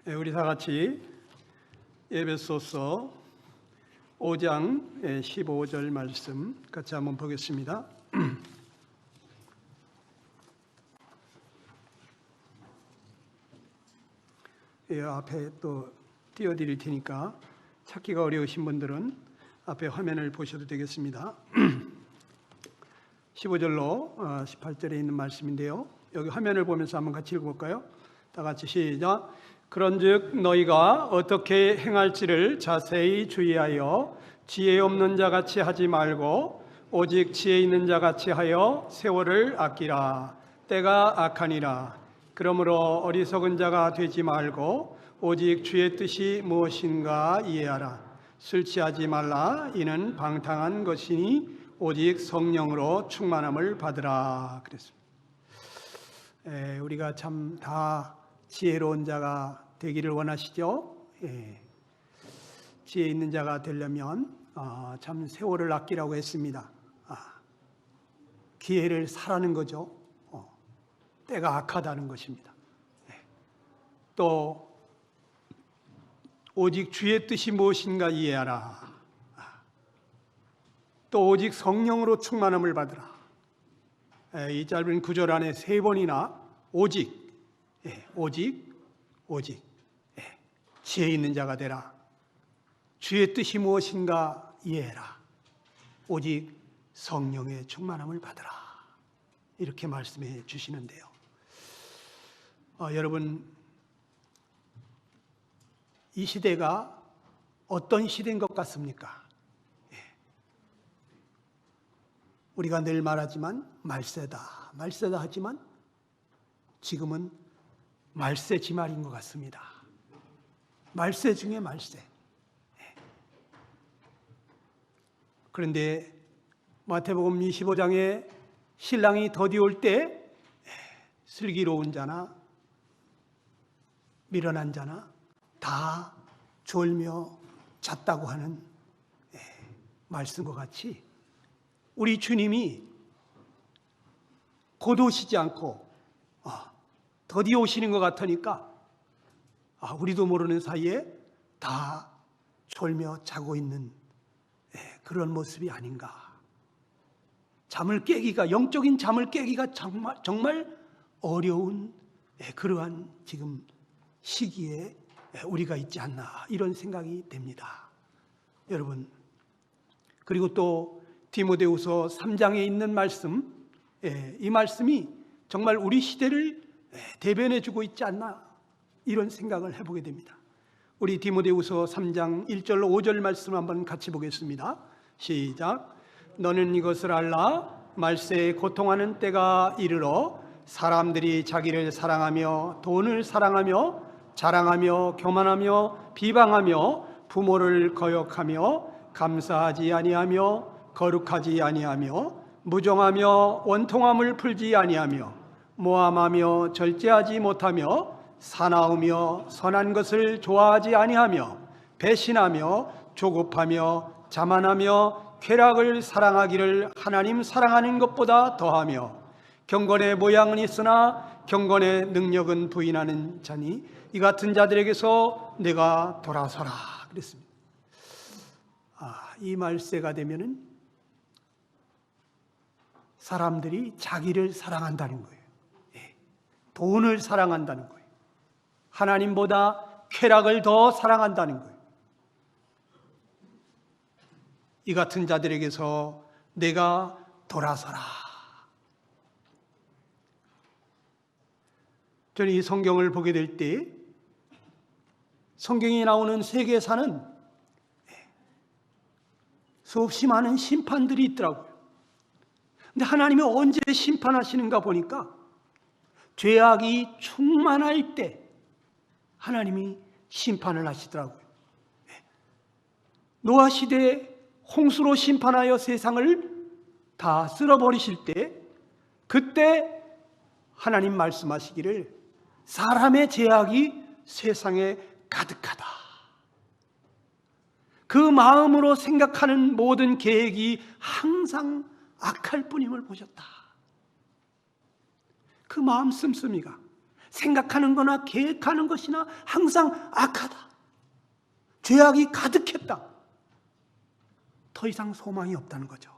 우리 다 같이 에베소서 5장 15절 말씀 같이 한번 보겠습니다. 앞에 또 띄워드릴 테니까 찾기가 어려우신 분들은 앞에 화면을 보셔도 되겠습니다. 15절로 18절에 있는 말씀인데요. 여기 화면을 보면서 한번 같이 읽어볼까요? 다 같이 시작. 그런즉 너희가 어떻게 행할지를 자세히 주의하여 지혜 없는 자같이 하지 말고 오직 지혜 있는 자같이 하여 세월을 아끼라. 때가 악하니라. 그러므로 어리석은 자가 되지 말고 오직 주의 뜻이 무엇인가 이해하라. 술 취하지 말라. 이는 방탕한 것이니 오직 성령으로 충만함을 받으라. 그랬습니다. 우리가 참 다 지혜로운 자가 되기를 원하시죠? 지혜 있는 자가 되려면 참 세월을 아끼라고 했습니다. 기회를 사라는 거죠. 때가 악하다는 것입니다. 또 오직 주의 뜻이 무엇인가 이해하라. 또 오직 성령으로 충만함을 받으라. 이 짧은 구절 안에 3번이나 오직 지혜 있는 자가 되라. 주의 뜻이 무엇인가 이해해라. 오직 성령의 충만함을 받으라. 이렇게 말씀해 주시는데요. 여러분, 이 시대가 어떤 시대인 것 같습니까? 우리가 늘 말하지만 말세다 하지만 지금은 말세지말인 것 같습니다. 말세 중에 말세. 그런데 마태복음 25장에 신랑이 더디 올 때 슬기로운 자나 미련한 자나 다 졸며 잤다고 하는 말씀과 같이 우리 주님이 곧 오시지 않고 더디 오시는 것 같으니까 우리도 모르는 사이에 다 졸며 자고 있는 그런 모습이 아닌가. 영적인 잠을 깨기가 정말 어려운 그러한 지금 시기에 우리가 있지 않나 이런 생각이 됩니다. 여러분, 그리고 또 디모데후서 3장에 있는 말씀, 이 말씀이 정말 우리 시대를 대변해 주고 있지 않나 이런 생각을 해보게 됩니다. 우리 디모데후서 3장 1절로 5절 말씀 한번 같이 보겠습니다. 시작. 너는 이것을 알라. 말세에 고통하는 때가 이르러 사람들이 자기를 사랑하며 돈을 사랑하며 자랑하며 교만하며 비방하며 부모를 거역하며 감사하지 아니하며 거룩하지 아니하며 무정하며 원통함을 풀지 아니하며 모함하며 절제하지 못하며 사나우며 선한 것을 좋아하지 아니하며 배신하며 조급하며 자만하며 쾌락을 사랑하기를 하나님 사랑하는 것보다 더하며 경건의 모양은 있으나 경건의 능력은 부인하는 자니 이 같은 자들에게서 내가 돌아서라 그랬습니다. 이 말세가 되면은 사람들이 자기를 사랑한다는 거예요. 돈을 사랑한다는 거예요. 하나님보다 쾌락을 더 사랑한다는 거예요. 이 같은 자들에게서 내가 돌아서라. 저는 이 성경을 보게 될 때 성경에 나오는 세계사는 수없이 많은 심판들이 있더라고요. 근데 하나님이 언제 심판하시는가 보니까 죄악이 충만할 때 하나님이 심판을 하시더라고요. 노아 시대에 홍수로 심판하여 세상을 다 쓸어버리실 때 그때 하나님 말씀하시기를 사람의 죄악이 세상에 가득하다. 그 마음으로 생각하는 모든 계획이 항상 악할 뿐임을 보셨다. 그 마음 씀씀이가 생각하는 거나 계획하는 것이나 항상 악하다. 죄악이 가득했다. 더 이상 소망이 없다는 거죠.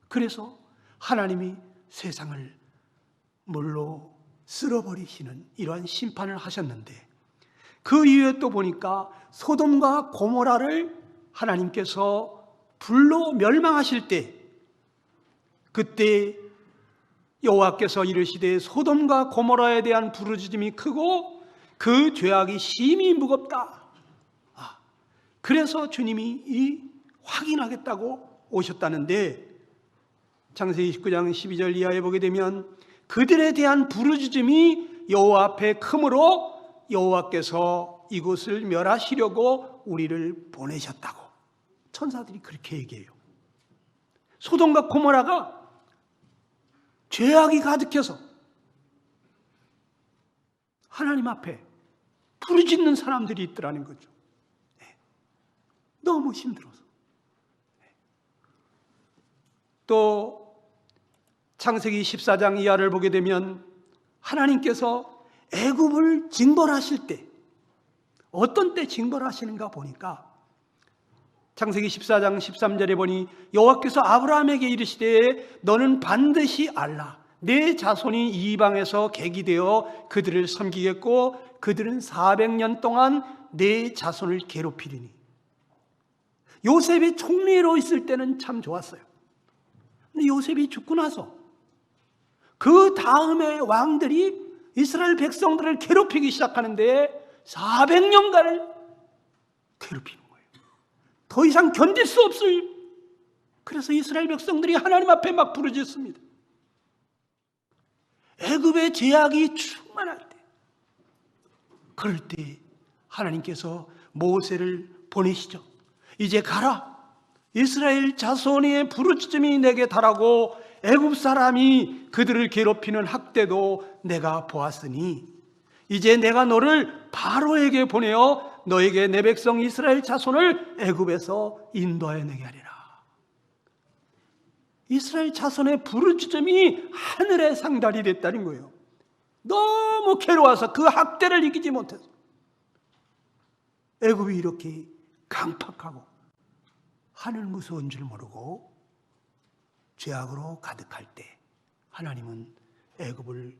그래서 하나님이 세상을 물로 쓸어버리시는 이러한 심판을 하셨는데, 그 이후에 또 보니까 소돔과 고모라를 하나님께서 불로 멸망하실 때, 그때 여호와께서 이르시되 소돔과 고모라에 대한 부르짖음이 크고 그 죄악이 심히 무겁다. 그래서 주님이 확인하겠다고 오셨다는데, 창세기 29장 12절 이하에 보게 되면 그들에 대한 부르짖음이 여호와 앞에 크므로 여호와께서 이곳을 멸하시려고 우리를 보내셨다고 천사들이 그렇게 얘기해요. 소돔과 고모라가 죄악이 가득해서 하나님 앞에 부르짖는 사람들이 있더라는 거죠. 너무 힘들어서. 또 창세기 14장 이하를 보게 되면 하나님께서 애굽을 징벌하실 때, 어떤 때 징벌하시는가 보니까 창세기 14장 13절에 보니 여호와께서 아브라함에게 이르시되 너는 반드시 알라. 내 자손이 이방에서 객이 되어 그들을 섬기겠고 그들은 400년 동안 내 자손을 괴롭히리니. 요셉이 총리로 있을 때는 참 좋았어요. 근데 요셉이 죽고 나서 그 다음에 왕들이 이스라엘 백성들을 괴롭히기 시작하는데 400년간을 괴롭히는 거예요. 더 이상 견딜 수 없을. 그래서 이스라엘 백성들이 하나님 앞에 막 부르짖습니다. 애굽의 죄악이 충만할 때, 그럴 때 하나님께서 모세를 보내시죠. 이제 가라. 이스라엘 자손의 부르짖음이 내게 달하고 애굽 사람이 그들을 괴롭히는 학대도 내가 보았으니 이제 내가 너를 바로에게 보내어 너에게 내 백성 이스라엘 자손을 애굽에서 인도해내게 하리라. 이스라엘 자손의 부르짖음이 하늘에 상달이 됐다는 거예요. 너무 괴로워서 그 학대를 이기지 못해서. 애굽이 이렇게 강팍하고 하늘 무서운 줄 모르고 죄악으로 가득할 때 하나님은 애굽을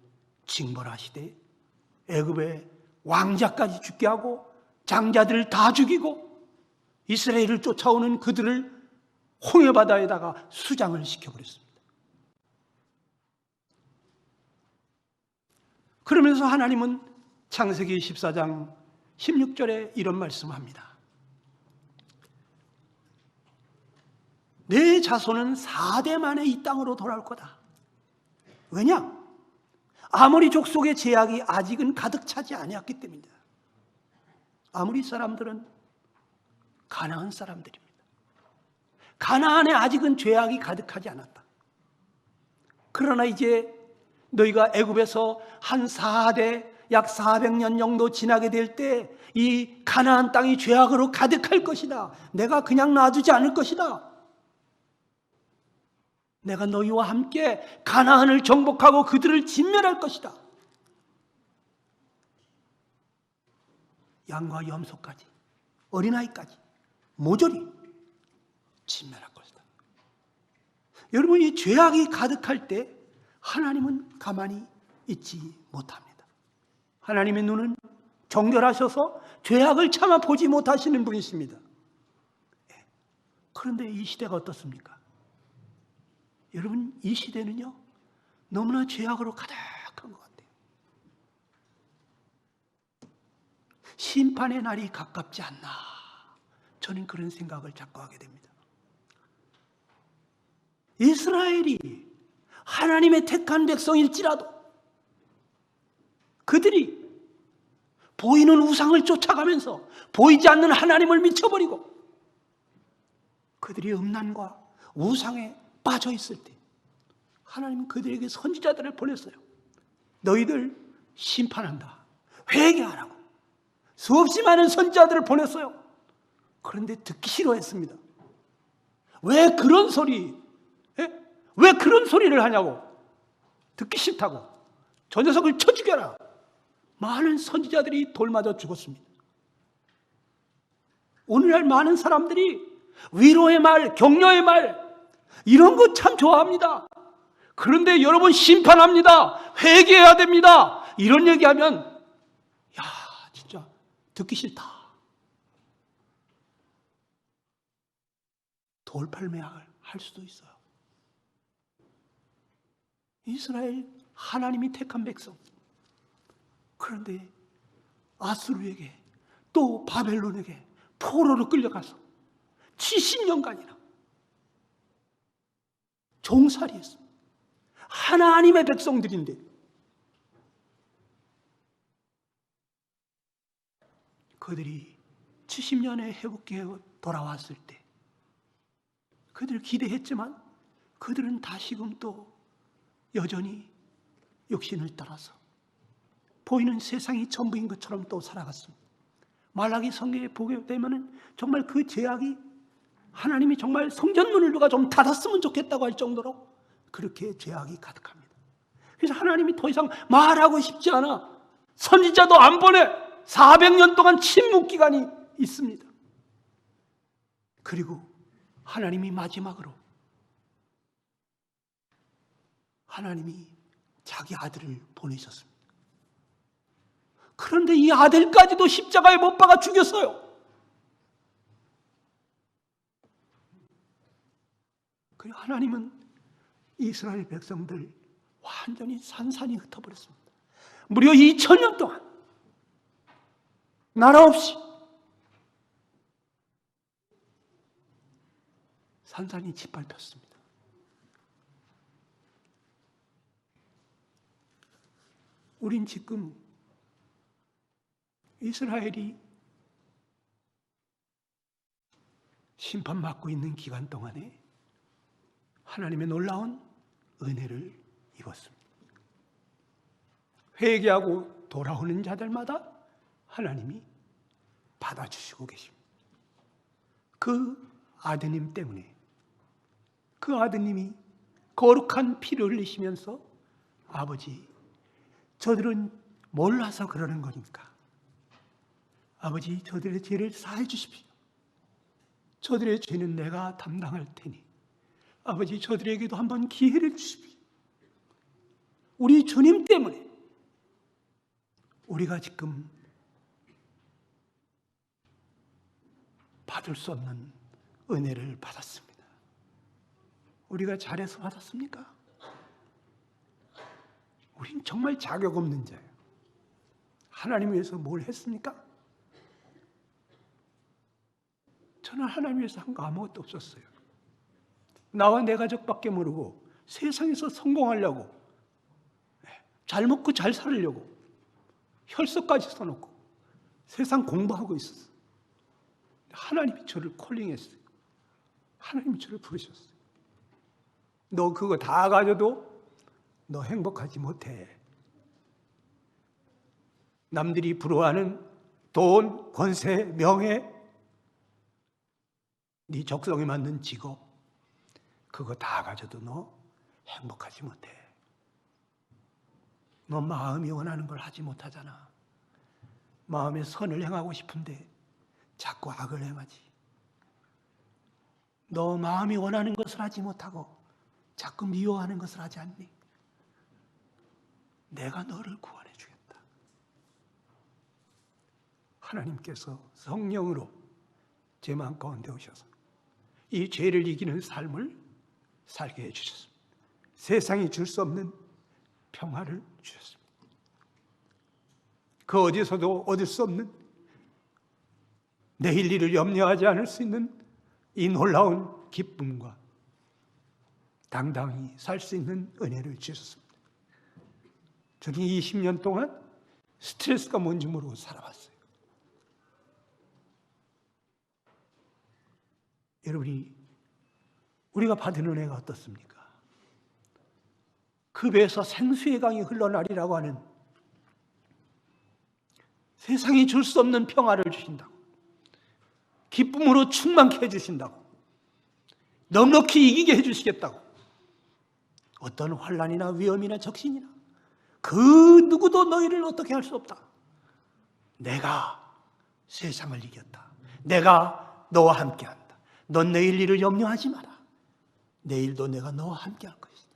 징벌하시되 애굽의 왕자까지 죽게 하고 장자들을 다 죽이고 이스라엘을 쫓아오는 그들을 홍해바다에다가 수장을 시켜버렸습니다. 그러면서 하나님은 창세기 14장 16절에 이런 말씀을 합니다. 내 자손은 4대 만에 이 땅으로 돌아올 거다. 왜냐? 아모리 족속의 죄악이 아직은 가득 차지 아니었기 때문이다. 아모리 사람들은 가나안 사람들입니다. 가나안에 아직은 죄악이 가득하지 않았다. 그러나 이제 너희가 애굽에서 한 4대 약 400년 정도 지나게 될 때 이 가나안 땅이 죄악으로 가득할 것이다. 내가 그냥 놔두지 않을 것이다. 내가 너희와 함께 가나안을 정복하고 그들을 진멸할 것이다. 양과 염소까지, 어린아이까지 모조리 진멸할 것이다. 여러분, 이 죄악이 가득할 때 하나님은 가만히 있지 못합니다. 하나님의 눈은 정결하셔서 죄악을 참아 보지 못하시는 분이십니다. 그런데 이 시대가 어떻습니까? 여러분, 이 시대는요 너무나 죄악으로 가득한 것 같아요. 심판의 날이 가깝지 않나, 저는 그런 생각을 자꾸 하게 됩니다. 이스라엘이 하나님의 택한 백성일지라도 그들이 보이는 우상을 쫓아가면서 보이지 않는 하나님을 미쳐버리고 그들이 음란과 우상에 빠져 있을 때 하나님은 그들에게 선지자들을 보냈어요. 너희들 심판한다, 회개하라고 수없이 많은 선지자들을 보냈어요. 그런데 듣기 싫어했습니다. 왜 그런 소리를 하냐고. 듣기 싫다고. 저 녀석을 쳐 죽여라. 많은 선지자들이 돌 맞아 죽었습니다. 오늘날 많은 사람들이 위로의 말, 격려의 말 이런 거 참 좋아합니다. 그런데 여러분 심판합니다. 회개해야 됩니다. 이런 얘기하면 야 진짜 듣기 싫다. 돌팔매할 수도 있어요. 이스라엘 하나님이 택한 백성. 그런데 아수르에게 또 바벨론에게 포로로 끌려가서 70년간이나 종살이했습니다. 하나님의 백성들인데 그들이 70년의 회복기에 돌아왔을 때 그들 기대했지만 그들은 다시금 또 여전히 육신을 따라서 보이는 세상이 전부인 것처럼 또 살아갔습니다. 말라기 성경에 보게 되면은 정말 그 죄악이 하나님이 정말 성전문을 누가 좀 닫았으면 좋겠다고 할 정도로 그렇게 죄악이 가득합니다. 그래서 하나님이 더 이상 말하고 싶지 않아. 선지자도 안 보내. 400년 동안 침묵 기간이 있습니다. 그리고 하나님이 마지막으로 하나님이 자기 아들을 보내셨습니다. 그런데 이 아들까지도 십자가에 못 박아 죽였어요. 그리고 하나님은 이스라엘 백성들 완전히 산산이 흩어버렸습니다. 무려 2000년 동안 나라 없이 산산이 짓밟혔습니다. 우린 지금 이스라엘이 심판받고 있는 기간 동안에 하나님의 놀라운 은혜를 입었습니다. 회개하고 돌아오는 자들마다 하나님이 받아주시고 계십니다. 그 아드님 때문에 그 아드님이 거룩한 피를 흘리시면서 아버지 저들은 몰라서 그러는 거니까 아버지 저들의 죄를 사해 주십시오. 저들의 죄는 내가 담당할 테니 아버지 저들에게도 한번 기회를 주십시오. 우리 주님 때문에 우리가 지금 받을 수 없는 은혜를 받았습니다. 우리가 잘해서 받았습니까? 우린 정말 자격 없는 자예요. 하나님 위해서 뭘 했습니까? 저는 하나님 위해서 한 거 아무것도 없었어요. 나와 내 가족밖에 모르고 세상에서 성공하려고 잘 먹고 잘 살려고 혈서까지 써놓고 세상 공부하고 있었어요. 하나님이 저를 콜링했어요. 하나님이 저를 부르셨어요. 너 그거 다 가져도 너 행복하지 못해. 남들이 부러워하는 돈, 권세, 명예, 네 적성에 맞는 직업 그거 다 가져도 너 행복하지 못해. 너 마음이 원하는 걸 하지 못하잖아. 마음에 선을 행하고 싶은데 자꾸 악을 행하지. 너 마음이 원하는 것을 하지 못하고 자꾸 미워하는 것을 하지 않니? 내가 너를 구원해 주겠다. 하나님께서 성령으로 제 마음 가운데 오셔서 이 죄를 이기는 삶을 살게 해주셨습니다. 세상이 줄 수 없는 평화를 주셨습니다. 그 어디서도 얻을 수 없는 내일 일을 염려하지 않을 수 있는 이 놀라운 기쁨과 당당히 살 수 있는 은혜를 주셨습니다. 저는 20년 동안 스트레스가 뭔지 모르고 살아왔어요. 여러분이 우리가 받은 은혜가 어떻습니까? 그 배에서 생수의 강이 흘러나리라고 하는 세상이 줄 수 없는 평화를 주신다고, 기쁨으로 충만케 해주신다고, 넉넉히 이기게 해주시겠다고, 어떤 환난이나 위험이나 적신이나 그 누구도 너희를 어떻게 할 수 없다. 내가 세상을 이겼다. 내가 너와 함께한다. 넌 내일 일을 염려하지 마라. 내일도 내가 너와 함께할 것이다.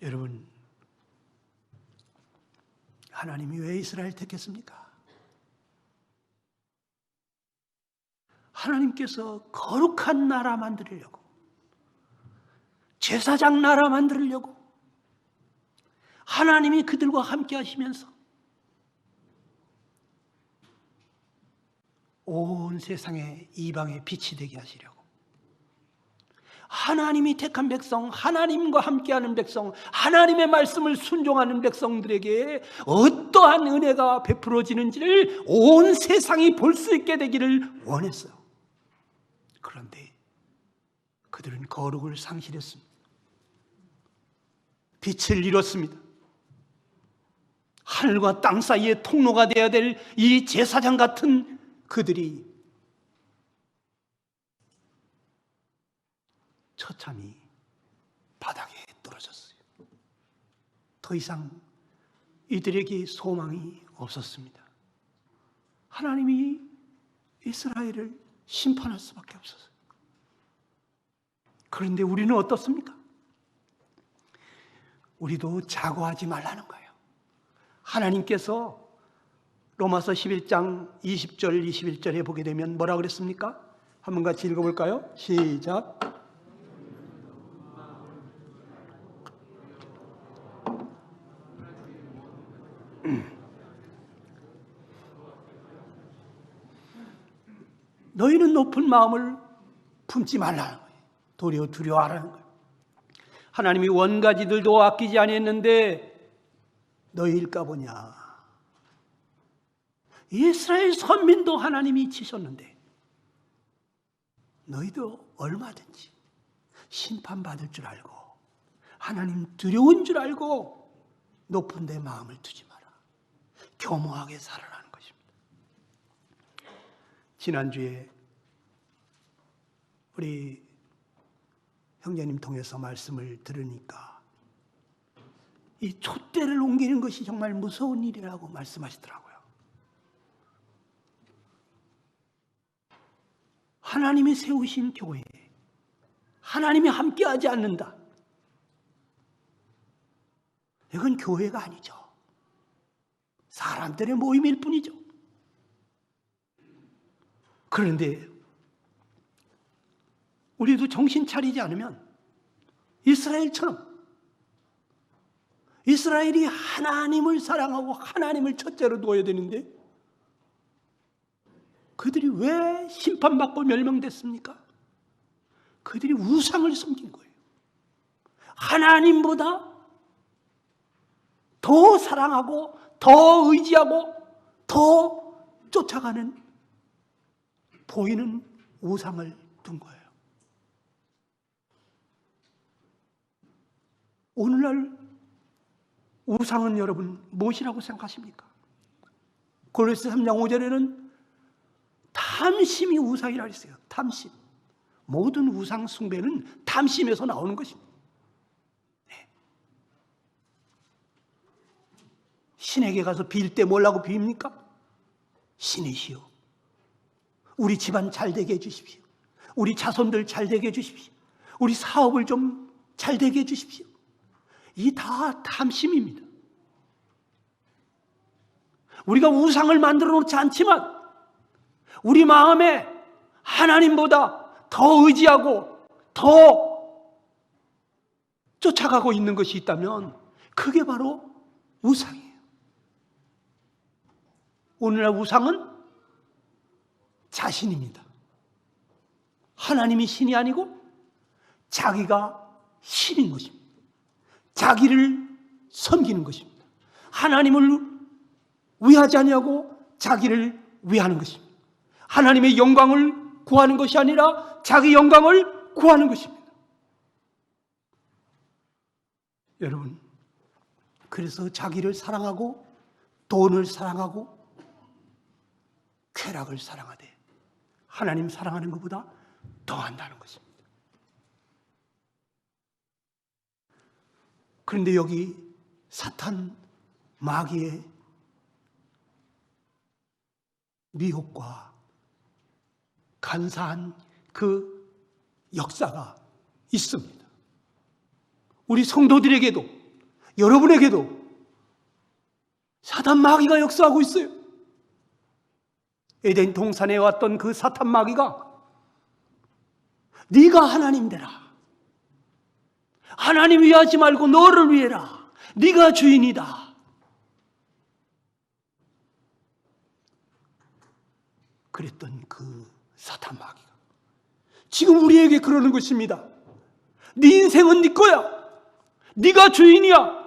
여러분, 하나님이 왜 이스라엘 택했습니까? 하나님께서 거룩한 나라 만들려고, 제사장 나라 만들려고, 하나님이 그들과 함께 하시면서 온 세상에 이방의 빛이 되게 하시려고, 하나님이 택한 백성, 하나님과 함께하는 백성, 하나님의 말씀을 순종하는 백성들에게 어떠한 은혜가 베풀어지는지를 온 세상이 볼 수 있게 되기를 원했어요. 그런데 그들은 거룩을 상실했습니다. 빛을 잃었습니다. 하늘과 땅 사이의 통로가 되어야 될 이 제사장 같은 그들이 처참히 바닥에 떨어졌어요. 더 이상 이들에게 소망이 없었습니다. 하나님이 이스라엘을 심판할 수밖에 없었어요. 그런데 우리는 어떻습니까? 우리도 자고하지 말라는 거예요. 하나님께서 로마서 11장 20절 21절에 보게 되면 뭐라 그랬습니까? 한번 같이 읽어볼까요? 시작. 너희는 높은 마음을 품지 말라는 거예요. 도리어 두려워하라는 거예요. 하나님이 원가지들도 아끼지 아니했는데 너희일까 보냐. 이스라엘 선민도 하나님이 치셨는데 너희도 얼마든지 심판받을 줄 알고 하나님 두려운 줄 알고 높은 데 마음을 두지 마라. 겸허하게 살아라는 것입니다. 지난주에 우리 형제님 통해서 말씀을 들으니까 이 촛대를 옮기는 것이 정말 무서운 일이라고 말씀하시더라고요. 하나님이 세우신 교회, 하나님이 함께하지 않는다. 이건 교회가 아니죠. 사람들의 모임일 뿐이죠. 그런데 우리도 정신 차리지 않으면 이스라엘처럼 이스라엘이 하나님을 사랑하고 하나님을 첫째로 두어야 되는데 그들이 왜 심판받고 멸망됐습니까? 그들이 우상을 섬긴 거예요. 하나님보다 더 사랑하고 더 의지하고 더 쫓아가는 보이는 우상을 둔 거예요. 오늘날 우상은 여러분 무엇이라고 생각하십니까? 골로새 3장 5절에는 탐심이 우상이라 했어요. 탐심. 모든 우상 숭배는 탐심에서 나오는 것입니다. 네. 신에게 가서 빌 때 뭐라고 빕니까? 신이시여, 우리 집안 잘 되게 해주십시오. 우리 자손들 잘 되게 해주십시오. 우리 사업을 좀 잘 되게 해주십시오. 이 다 탐심입니다. 우리가 우상을 만들어 놓지 않지만 우리 마음에 하나님보다 더 의지하고 더 쫓아가고 있는 것이 있다면 그게 바로 우상이에요. 오늘날 우상은 자신입니다. 하나님이 신이 아니고 자기가 신인 것입니다. 자기를 섬기는 것입니다. 하나님을 위하지 아니하고 자기를 위하는 것입니다. 하나님의 영광을 구하는 것이 아니라 자기 영광을 구하는 것입니다. 여러분, 그래서 자기를 사랑하고 돈을 사랑하고 쾌락을 사랑하되 하나님 사랑하는 것보다 더한다는 것입니다. 그런데 여기 사탄 마귀의 미혹과 간사한 그 역사가 있습니다. 우리 성도들에게도, 여러분에게도 사탄 마귀가 역사하고 있어요. 에덴 동산에 왔던 그 사탄 마귀가 네가 하나님 되라, 하나님 위하지 말고 너를 위해라, 네가 주인이다, 그랬던 그 사탄 마귀가 지금 우리에게 그러는 것입니다. 네 인생은 네 거야, 네가 주인이야.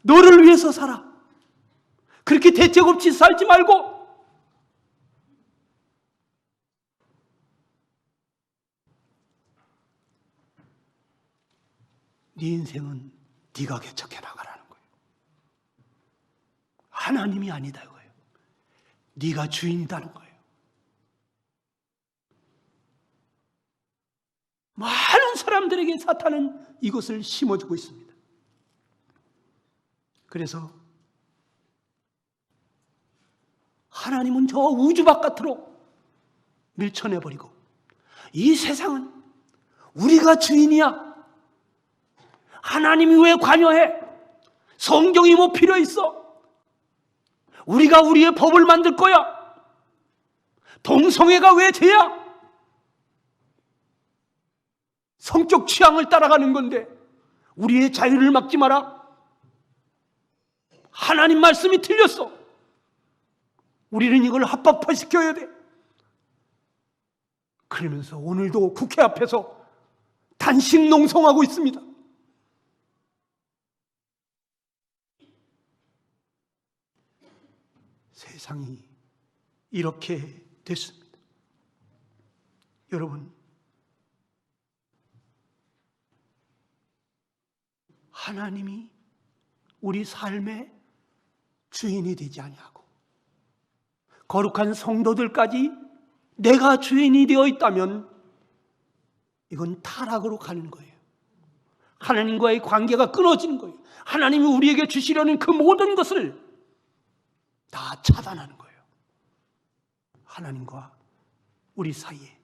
너를 위해서 살아. 그렇게 대책 없이 살지 말고 네 인생은 네가 개척해 나가라는 거예요. 하나님이 아니다 이거예요. 네가 주인이라는 거예요. 많은 사람들에게 사탄은 이것을 심어주고 있습니다. 그래서 하나님은 저 우주 바깥으로 밀쳐내버리고 이 세상은 우리가 주인이야. 하나님이 왜 관여해? 성경이 뭐 필요 있어? 우리가 우리의 법을 만들 거야. 동성애가 왜 죄야? 성적 취향을 따라가는 건데 우리의 자유를 막지 마라. 하나님 말씀이 틀렸어. 우리는 이걸 합법화시켜야 돼. 그러면서 오늘도 국회 앞에서 단식 농성하고 있습니다. 세상이 이렇게 됐습니다. 여러분, 하나님이 우리 삶의 주인이 되지 아니하고 거룩한 성도들까지 내가 주인이 되어 있다면 이건 타락으로 가는 거예요. 하나님과의 관계가 끊어지는 거예요. 하나님이 우리에게 주시려는 그 모든 것을 다 차단하는 거예요. 하나님과 우리 사이에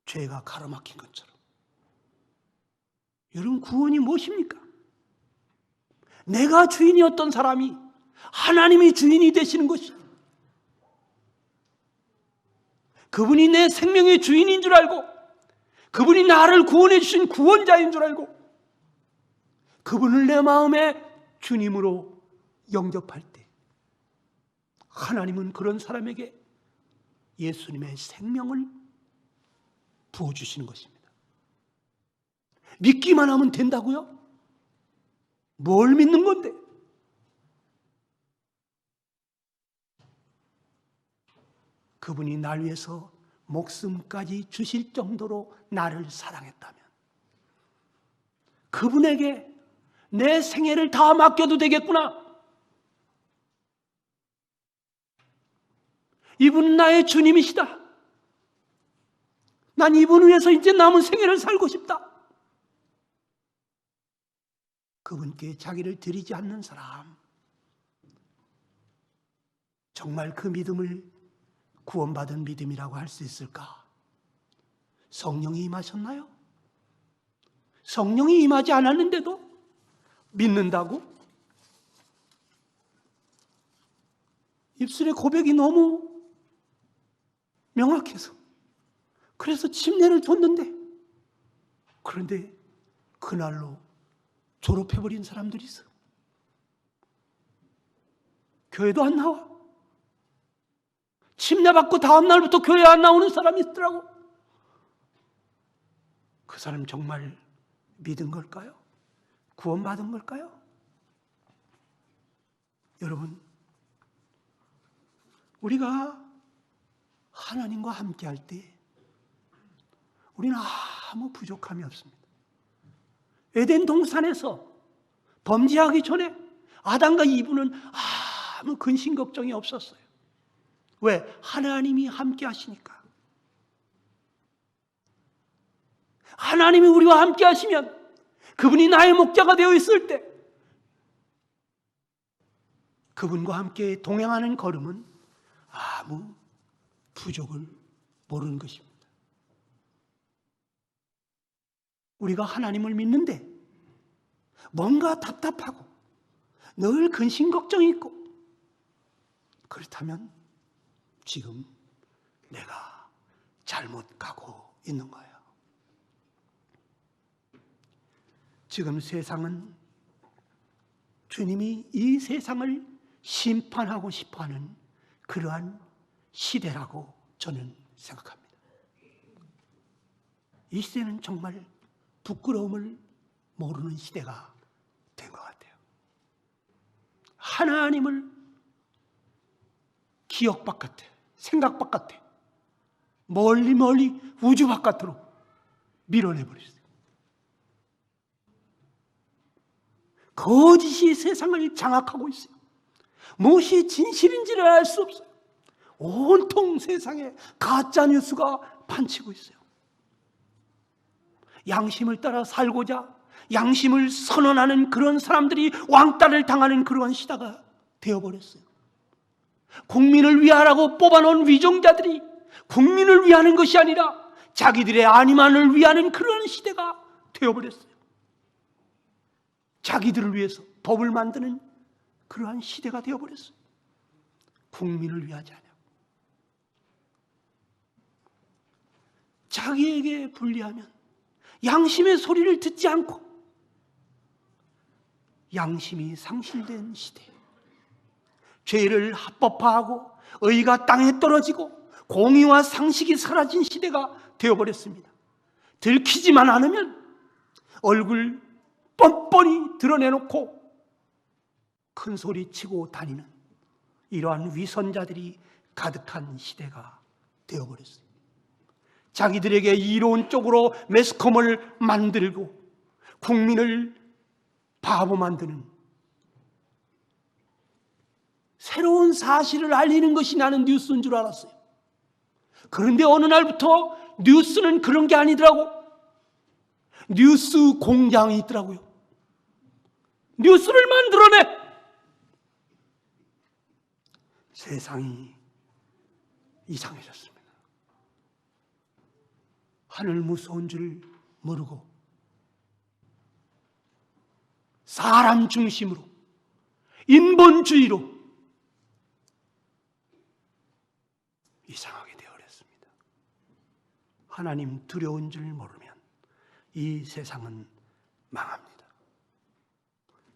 죄가 가로막힌 것처럼. 여러분, 구원이 무엇입니까? 내가 주인이었던 사람이 하나님이 주인이 되시는 것이에요. 그분이 내 생명의 주인인 줄 알고, 그분이 나를 구원해 주신 구원자인 줄 알고, 그분을 내 마음의 주님으로 영접할 때 하나님은 그런 사람에게 예수님의 생명을 부어주시는 것입니다. 믿기만 하면 된다고요? 뭘 믿는 건데? 그분이 날 위해서 목숨까지 주실 정도로 나를 사랑했다면 그분에게 내 생애를 다 맡겨도 되겠구나. 이분은 나의 주님이시다. 난 이분 위해서 이제 남은 생애를 살고 싶다. 그분께 자기를 드리지 않는 사람, 정말 그 믿음을 구원받은 믿음이라고 할 수 있을까? 성령이 임하셨나요? 성령이 임하지 않았는데도 믿는다고? 입술의 고백이 너무 명확해서 그래서 침례를 줬는데, 그런데 그날로 졸업해버린 사람들이 있어. 교회도 안 나와. 침례받고 다음 날부터 교회 안 나오는 사람이 있더라고. 그 사람 정말 믿은 걸까요? 구원받은 걸까요? 여러분, 우리가 하나님과 함께 할 때 우리는 아무 부족함이 없습니다. 에덴 동산에서 범죄하기 전에 아담과 이브는 아무 근심 걱정이 없었어요. 왜? 하나님이 함께 하시니까. 하나님이 우리와 함께 하시면, 그분이 나의 목자가 되어 있을 때 그분과 함께 동행하는 걸음은 아무 부족을 모르는 것입니다. 우리가 하나님을 믿는데 뭔가 답답하고 늘 근심 걱정이 있고, 그렇다면 지금 내가 잘못 가고 있는 거예요. 지금 세상은 주님이 이 세상을 심판하고 싶어하는 그러한 시대라고 저는 생각합니다. 이 시대는 정말 부끄러움을 모르는 시대가 된 것 같아요. 하나님을 기억 바깥에, 생각 바깥에, 멀리 멀리 우주 바깥으로 밀어내버렸어요. 거짓이 세상을 장악하고 있어요. 무엇이 진실인지를 알 수 없어요. 온통 세상에 가짜 뉴스가 판치고 있어요. 양심을 따라 살고자 양심을 선언하는 그런 사람들이 왕따를 당하는 그런 시대가 되어버렸어요. 국민을 위하라고 뽑아놓은 위정자들이 국민을 위하는 것이 아니라 자기들의 안위만을 위하는 그런 시대가 되어버렸어요. 자기들을 위해서 법을 만드는 그러한 시대가 되어버렸어요. 국민을 위하지 않아요. 자기에게 불리하면 양심의 소리를 듣지 않고 양심이 상실된 시대, 죄를 합법화하고 의가 땅에 떨어지고 공의와 상식이 사라진 시대가 되어버렸습니다. 들키지만 않으면 얼굴 뻔뻔히 드러내놓고 큰 소리치고 다니는 이러한 위선자들이 가득한 시대가 되어버렸어요. 자기들에게 이로운 쪽으로 매스컴을 만들고 국민을 바보 만드는, 새로운 사실을 알리는 것이 나는 뉴스인 줄 알았어요. 그런데 어느 날부터 뉴스는 그런 게 아니더라고. 뉴스 공장이 있더라고요. 뉴스를 만들어내. 세상이 이상해졌습니다. 하늘 무서운 줄 모르고 사람 중심으로, 인본주의로 이상하게 되어버렸습니다. 하나님 두려운 줄 모르면 이 세상은 망합니다.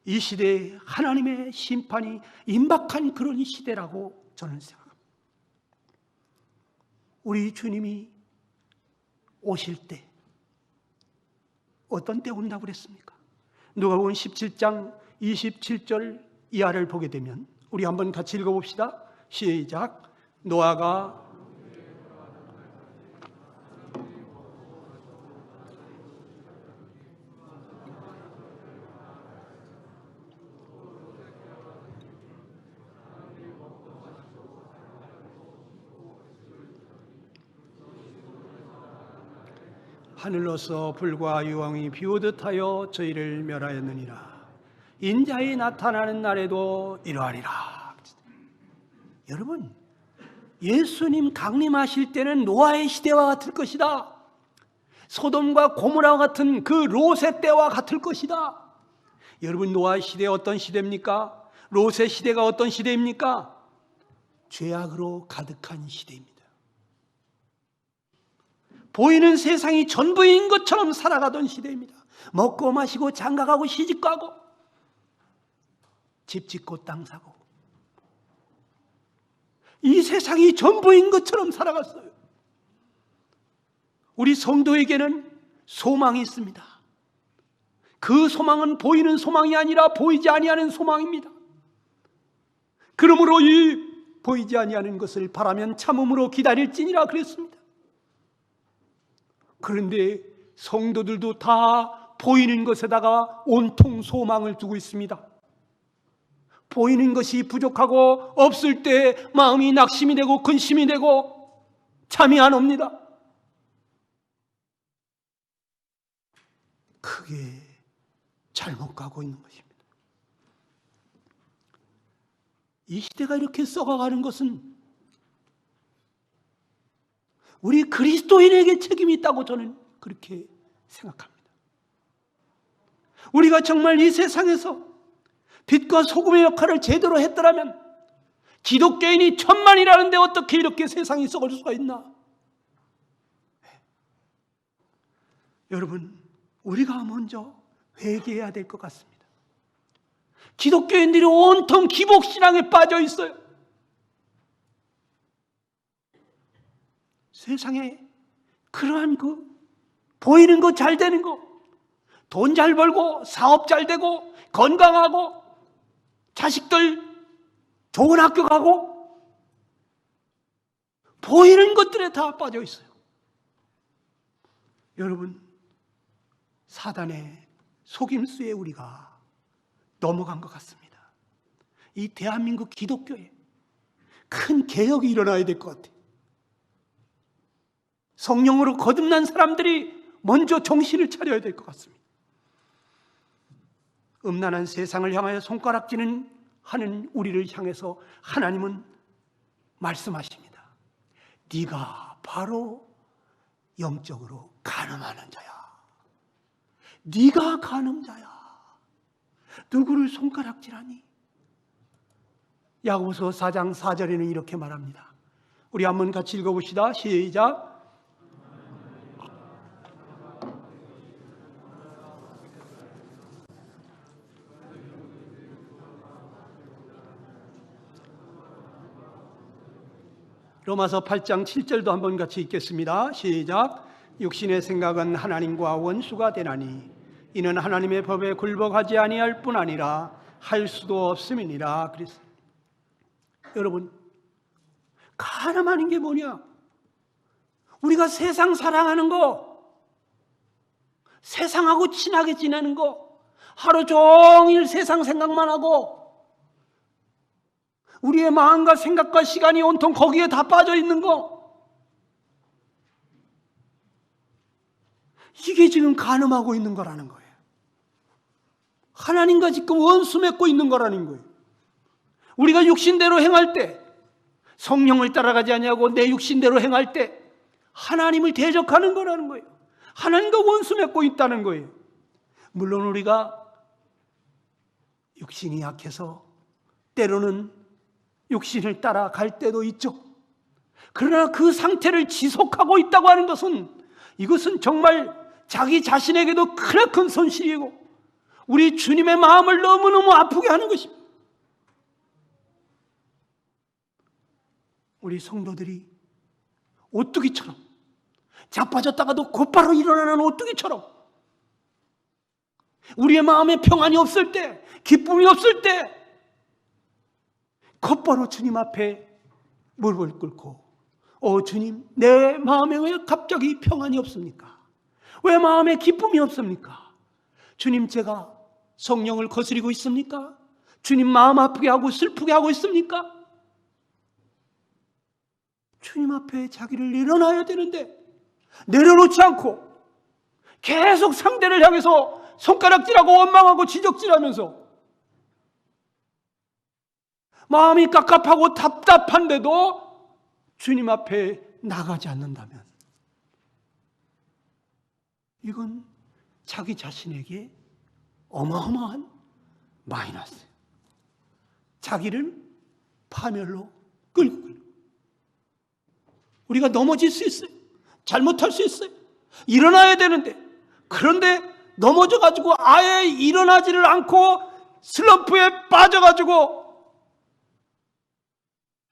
이 시대에 하나님의 심판이 임박한 그런 시대라고 저는 생각합니다. 우리 주님이 오실 때 어떤 때 온다고 그랬습니까? 누가복음 17장 27절 이하를 보게 되면 우리 한번 같이 읽어봅시다. 시작. 노아가 하늘로서 불과 유황이 비오듯 하여 저희를 멸하였느니라. 인자의 나타나는 날에도 이러하리라. 여러분, 예수님 강림하실 때는 노아의 시대와 같을 것이다. 소돔과 고모라와 같은 그 롯의 때와 같을 것이다. 여러분, 노아의 시대 어떤 시대입니까? 롯의 시대가 어떤 시대입니까? 죄악으로 가득한 시대입니다. 보이는 세상이 전부인 것처럼 살아가던 시대입니다. 먹고 마시고 장가가고 시집가고 집 짓고 땅 사고 이 세상이 전부인 것처럼 살아갔어요. 우리 성도에게는 소망이 있습니다. 그 소망은 보이는 소망이 아니라 보이지 아니하는 소망입니다. 그러므로 이 보이지 아니하는 것을 바라면 참음으로 기다릴지니라 그랬습니다. 그런데 성도들도 다 보이는 것에다가 온통 소망을 두고 있습니다. 보이는 것이 부족하고 없을 때 마음이 낙심이 되고 근심이 되고 잠이 안 옵니다. 크게 잘못 가고 있는 것입니다. 이 시대가 이렇게 썩어가는 것은 우리 그리스도인에게 책임이 있다고 저는 그렇게 생각합니다. 우리가 정말 이 세상에서 빛과 소금의 역할을 제대로 했더라면 기독교인이 1000만이라는데 어떻게 이렇게 세상이 썩을 수가 있나? 여러분, 우리가 먼저 회개해야 될 것 같습니다. 기독교인들이 온통 기복신앙에 빠져 있어요. 세상에 그러한 보이는 거 잘 되는 거, 돈 잘 벌고 사업 잘 되고 건강하고 자식들 좋은 학교 가고 보이는 것들에 다 빠져 있어요. 여러분, 사단의 속임수에 우리가 넘어간 것 같습니다. 이 대한민국 기독교에 큰 개혁이 일어나야 될 것 같아요. 성령으로 거듭난 사람들이 먼저 정신을 차려야 될 것 같습니다. 음란한 세상을 향하여 손가락질은 하는 우리를 향해서 하나님은 말씀하십니다. 네가 바로 영적으로 간음하는 자야. 네가 간음자야. 누구를 손가락질하니? 야고보서 4장 4절에는 이렇게 말합니다. 우리 한번 같이 읽어봅시다. 시작. 로마서 8장 7절도 한번 같이 읽겠습니다. 시작. 육신의 생각은 하나님과 원수가 되나니 이는 하나님의 법에 굴복하지 아니할 뿐 아니라 할 수도 없음이니라. 그랬어요. 여러분, 간음하는 게 뭐냐? 우리가 세상 사랑하는 거, 세상하고 친하게 지내는 거, 하루 종일 세상 생각만 하고 우리의 마음과 생각과 시간이 온통 거기에 다 빠져 있는 거, 이게 지금 간음하고 있는 거라는 거예요. 하나님과 지금 원수 맺고 있는 거라는 거예요. 우리가 육신대로 행할 때, 성령을 따라가지 아니하고 내 육신대로 행할 때 하나님을 대적하는 거라는 거예요. 하나님과 원수 맺고 있다는 거예요. 물론 우리가 육신이 약해서 때로는 육신을 따라갈 때도 있죠. 그러나 그 상태를 지속하고 있다고 하는 것은, 이것은 정말 자기 자신에게도 크나큰 손실이고 우리 주님의 마음을 너무너무 아프게 하는 것입니다. 우리 성도들이 오뚜기처럼, 자빠졌다가도 곧바로 일어나는 오뚜기처럼 우리의 마음에 평안이 없을 때, 기쁨이 없을 때 곧바로 주님 앞에 무릎을 꿇고, 주님, 내 마음에 왜 갑자기 평안이 없습니까? 왜 마음에 기쁨이 없습니까? 주님, 제가 성령을 거스리고 있습니까? 주님 마음 아프게 하고 슬프게 하고 있습니까? 주님 앞에 자기를 내려놔야 되는데 내려놓지 않고 계속 상대를 향해서 손가락질하고 원망하고 지적질하면서 마음이 깝깝하고 답답한데도 주님 앞에 나가지 않는다면 이건 자기 자신에게 어마어마한 마이너스, 자기를 파멸로 끌고 우리가 넘어질 수 있어요. 잘못할 수 있어요. 일어나야 되는데, 그런데 넘어져가지고 아예 일어나지를 않고 슬럼프에 빠져가지고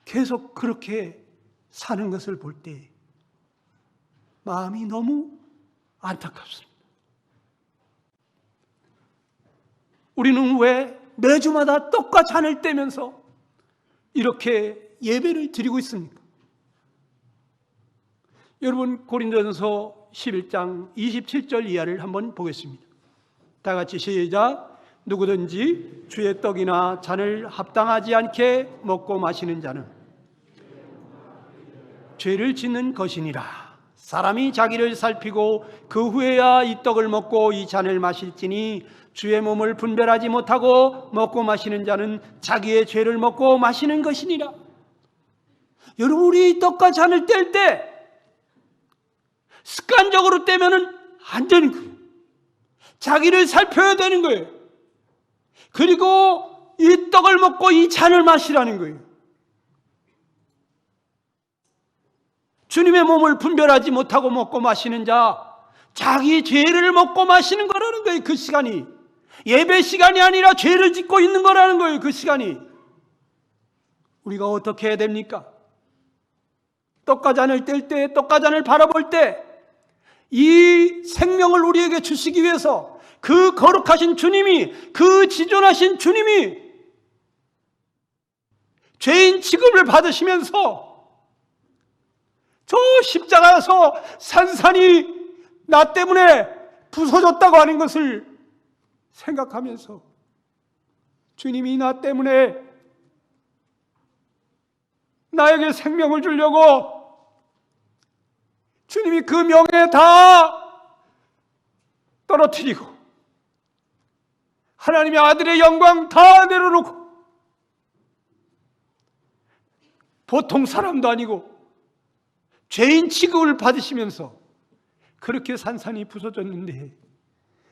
계속 그렇게 사는 것을 볼 때 마음이 너무 안타깝습니다. 우리는 왜 매주마다 떡과 잔을 떼면서 이렇게 예배를 드리고 있습니까? 여러분, 고린도전서 11장 27절 이하를 한번 보겠습니다. 다 같이 시작. 누구든지 주의 떡이나 잔을 합당하지 않게 먹고 마시는 자는 죄를 짓는 것이니라. 사람이 자기를 살피고 그 후에야 이 떡을 먹고 이 잔을 마실지니 주의 몸을 분별하지 못하고 먹고 마시는 자는 자기의 죄를 먹고 마시는 것이니라. 여러분, 우리 이 떡과 잔을 뗄 때 습관적으로 떼면은 안 되는 거예요. 자기를 살펴야 되는 거예요. 그리고 이 떡을 먹고 이 잔을 마시라는 거예요. 주님의 몸을 분별하지 못하고 먹고 마시는 자, 자기 죄를 먹고 마시는 거라는 거예요. 그 시간이 예배 시간이 아니라 죄를 짓고 있는 거라는 거예요. 그 시간이. 우리가 어떻게 해야 됩니까? 떡과 잔을 뗄 때, 떡과 잔을 바라볼 때 이 생명을 우리에게 주시기 위해서 그 거룩하신 주님이, 그 지존하신 주님이 죄인 취급을 받으시면서 저 십자가에서 산산이 나 때문에 부서졌다고 하는 것을 생각하면서 주님이 나 때문에 나에게 생명을 주려고 주님이 그 명예 다 떨어뜨리고 하나님의 아들의 영광 다 내려놓고 보통 사람도 아니고 죄인 취급을 받으시면서 그렇게 산산이 부서졌는데,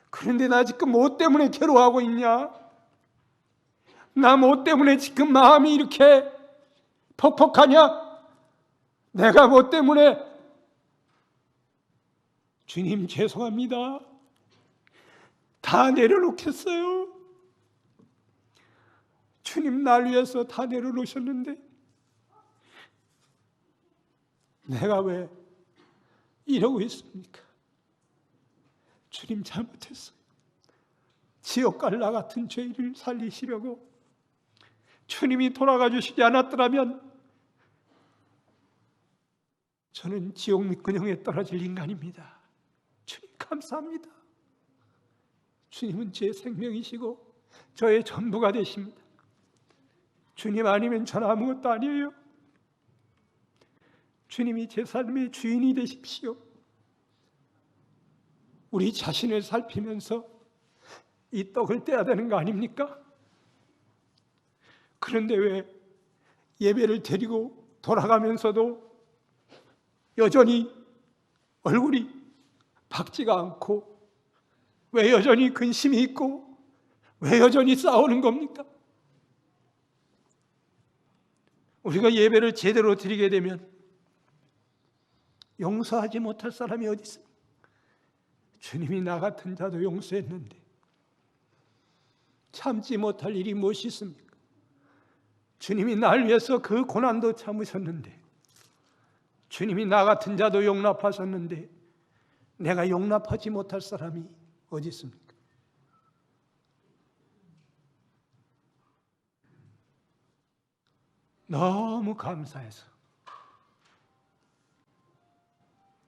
그런데 나 지금 뭐 때문에 괴로워하고 있냐? 나 뭐 때문에 지금 마음이 이렇게 퍽퍽하냐? 내가 뭐 때문에? 주님 죄송합니다. 다 내려놓겠어요. 주님 날 위해서 다 내려놓으셨는데 내가 왜 이러고 있습니까? 주님 잘못했어요. 지옥 갈 나 같은 죄인을 살리시려고 주님이 돌아가 주시지 않았더라면 저는 지옥 밑근형에 떨어질 인간입니다. 주님 감사합니다. 주님은 제 생명이시고 저의 전부가 되십니다. 주님 아니면 저는 아무것도 아니에요. 주님이 제 삶의 주인이 되십시오. 우리 자신을 살피면서 이 떡을 떼야 되는 거 아닙니까? 그런데 왜 예배를 드리고 돌아가면서도 여전히 얼굴이 밝지가 않고, 왜 여전히 근심이 있고, 왜 여전히 싸우는 겁니까? 우리가 예배를 제대로 드리게 되면 용서하지 못할 사람이 어디 있습니까? 주님이 나 같은 자도 용서했는데 참지 못할 일이 무엇이 있습니까? 주님이 날 위해서 그 고난도 참으셨는데, 주님이 나 같은 자도 용납하셨는데 내가 용납하지 못할 사람이 어디 있습니까? 너무 감사해서,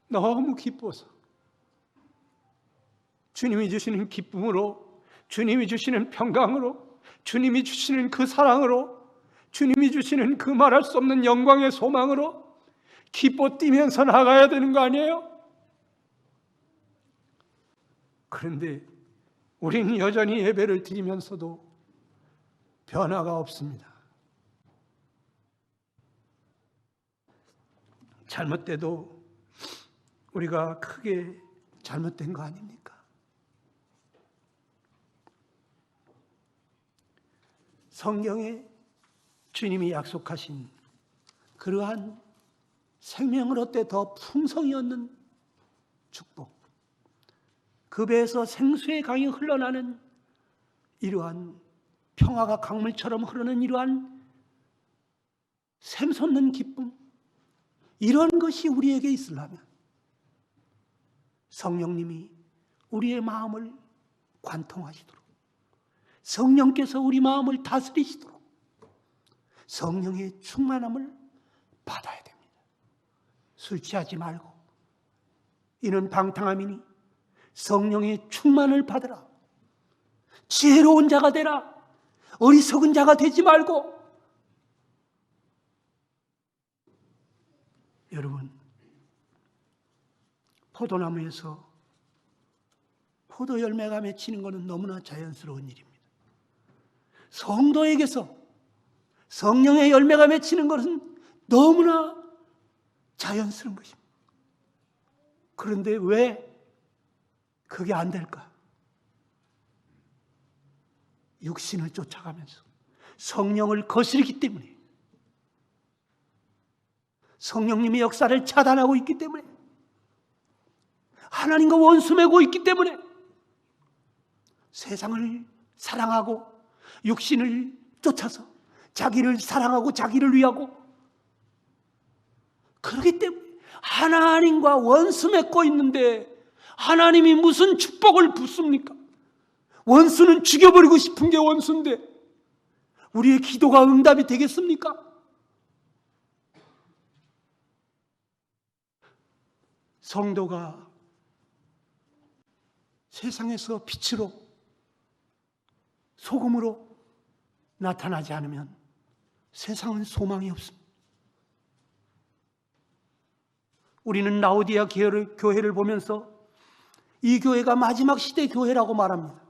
너무 기뻐서, 주님이 주시는 기쁨으로, 주님이 주시는 평강으로, 주님이 주시는 그 사랑으로, 주님이 주시는 그 말할 수 없는 영광의 소망으로 기뻐 뛰면서 나가야 되는 거 아니에요? 그런데 우리는 여전히 예배를 드리면서도 변화가 없습니다. 잘못돼도 우리가 크게 잘못된 거 아닙니까? 성경에 주님이 약속하신 그러한 생명을 얻되 더 풍성히 얻는 축복, 그 배에서 생수의 강이 흘러나는 이러한 평화가 강물처럼 흐르는 이러한 샘솟는 기쁨, 이런 것이 우리에게 있으려면 성령님이 우리의 마음을 관통하시도록, 성령께서 우리 마음을 다스리시도록 성령의 충만함을 받아야 됩니다. 술 취하지 말고, 이는 방탕함이니 성령의 충만을 받으라. 지혜로운 자가 되라. 어리석은 자가 되지 말고. 여러분, 포도나무에서 포도 열매가 맺히는 것은 너무나 자연스러운 일입니다. 성도에게서 성령의 열매가 맺히는 것은 너무나 자연스러운 것입니다. 그런데 왜 그게 안 될까? 육신을 쫓아가면서 성령을 거스르기 때문에, 성령님의 역사를 차단하고 있기 때문에, 하나님과 원수 맺고 있기 때문에, 세상을 사랑하고 육신을 쫓아서 자기를 사랑하고 자기를 위하고, 그렇기 때문에 하나님과 원수 맺고 있는데 하나님이 무슨 축복을 붓습니까? 원수는 죽여버리고 싶은 게 원수인데 우리의 기도가 응답이 되겠습니까? 성도가 세상에서 빛으로, 소금으로 나타나지 않으면 세상은 소망이 없습니다. 우리는 라오디아 교회를 보면서 이 교회가 마지막 시대 교회라고 말합니다.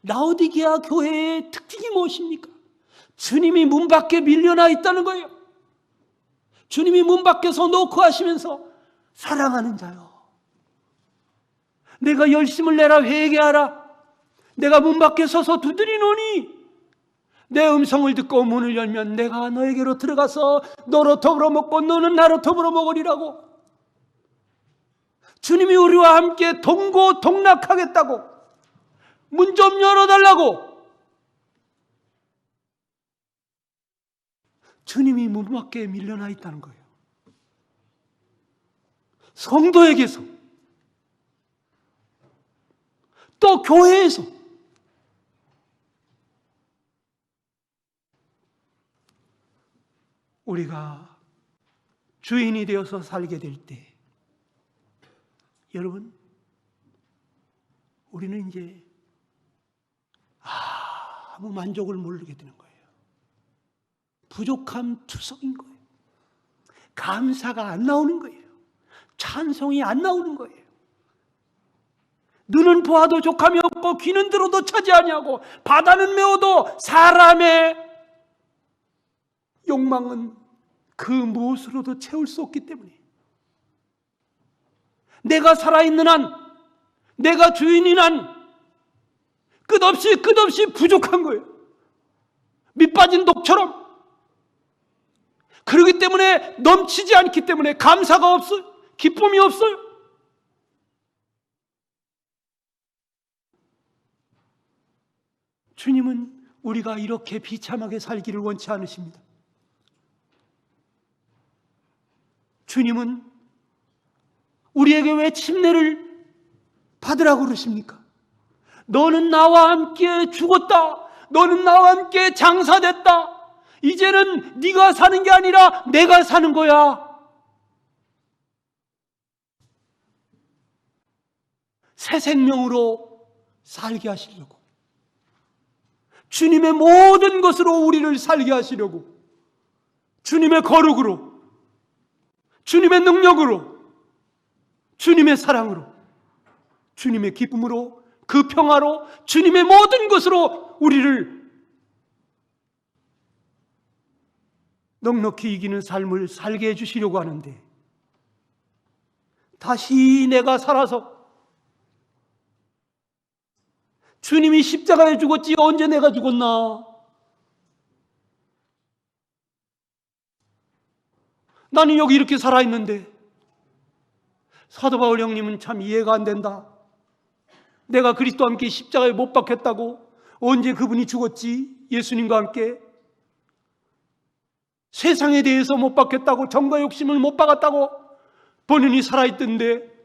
라오디게아 교회의 특징이 무엇입니까? 주님이 문 밖에 밀려나 있다는 거예요. 주님이 문 밖에서 노크하시면서 사랑하는 자요, 내가 열심을 내라, 회개하라. 내가 문 밖에 서서 두드리노니 내 음성을 듣고 문을 열면 내가 너에게로 들어가서 너로 더불어 먹고 너는 나로 더불어 먹으리라고. 주님이 우리와 함께 동고동락하겠다고, 문 좀 열어달라고. 주님이 문 밖에 밀려나 있다는 거예요. 성도에게서, 또 교회에서 우리가 주인이 되어서 살게 될 때, 여러분, 우리는 이제 아무 만족을 모르게 되는 거예요. 부족함 투성인 거예요. 감사가 안 나오는 거예요. 찬송이 안 나오는 거예요. 눈은 보아도 족함이 없고 귀는 들어도 차지 아니하고 바다는 메워도 사람의 욕망은 그 무엇으로도 채울 수 없기 때문에, 내가 살아있는 한, 내가 주인인 한 끝없이 부족한 거예요. 밑 빠진 독처럼. 그렇기 때문에 넘치지 않기 때문에 감사가 없어요. 기쁨이 없어요. 주님은 우리가 이렇게 비참하게 살기를 원치 않으십니다. 주님은 우리에게 왜 침례를 받으라고 그러십니까? 너는 나와 함께 죽었다. 너는 나와 함께 장사됐다. 이제는 네가 사는 게 아니라 내가 사는 거야. 새 생명으로 살게 하시려고, 주님의 모든 것으로 우리를 살게 하시려고, 주님의 거룩으로, 주님의 능력으로, 주님의 사랑으로, 주님의 기쁨으로, 그 평화로, 주님의 모든 것으로 우리를 넉넉히 이기는 삶을 살게 해주시려고 하는데, 다시 내가 살아서, 주님이 십자가에 죽었지 언제 내가 죽었나? 나는 여기 이렇게 살아있는데. 사도 바울 형님은 참 이해가 안 된다. 내가 그리스도와 함께 십자가에 못 박혔다고? 언제 그분이 죽었지? 예수님과 함께 세상에 대해서 못 박혔다고, 정과 욕심을 못 박았다고 본인이 살아있던데.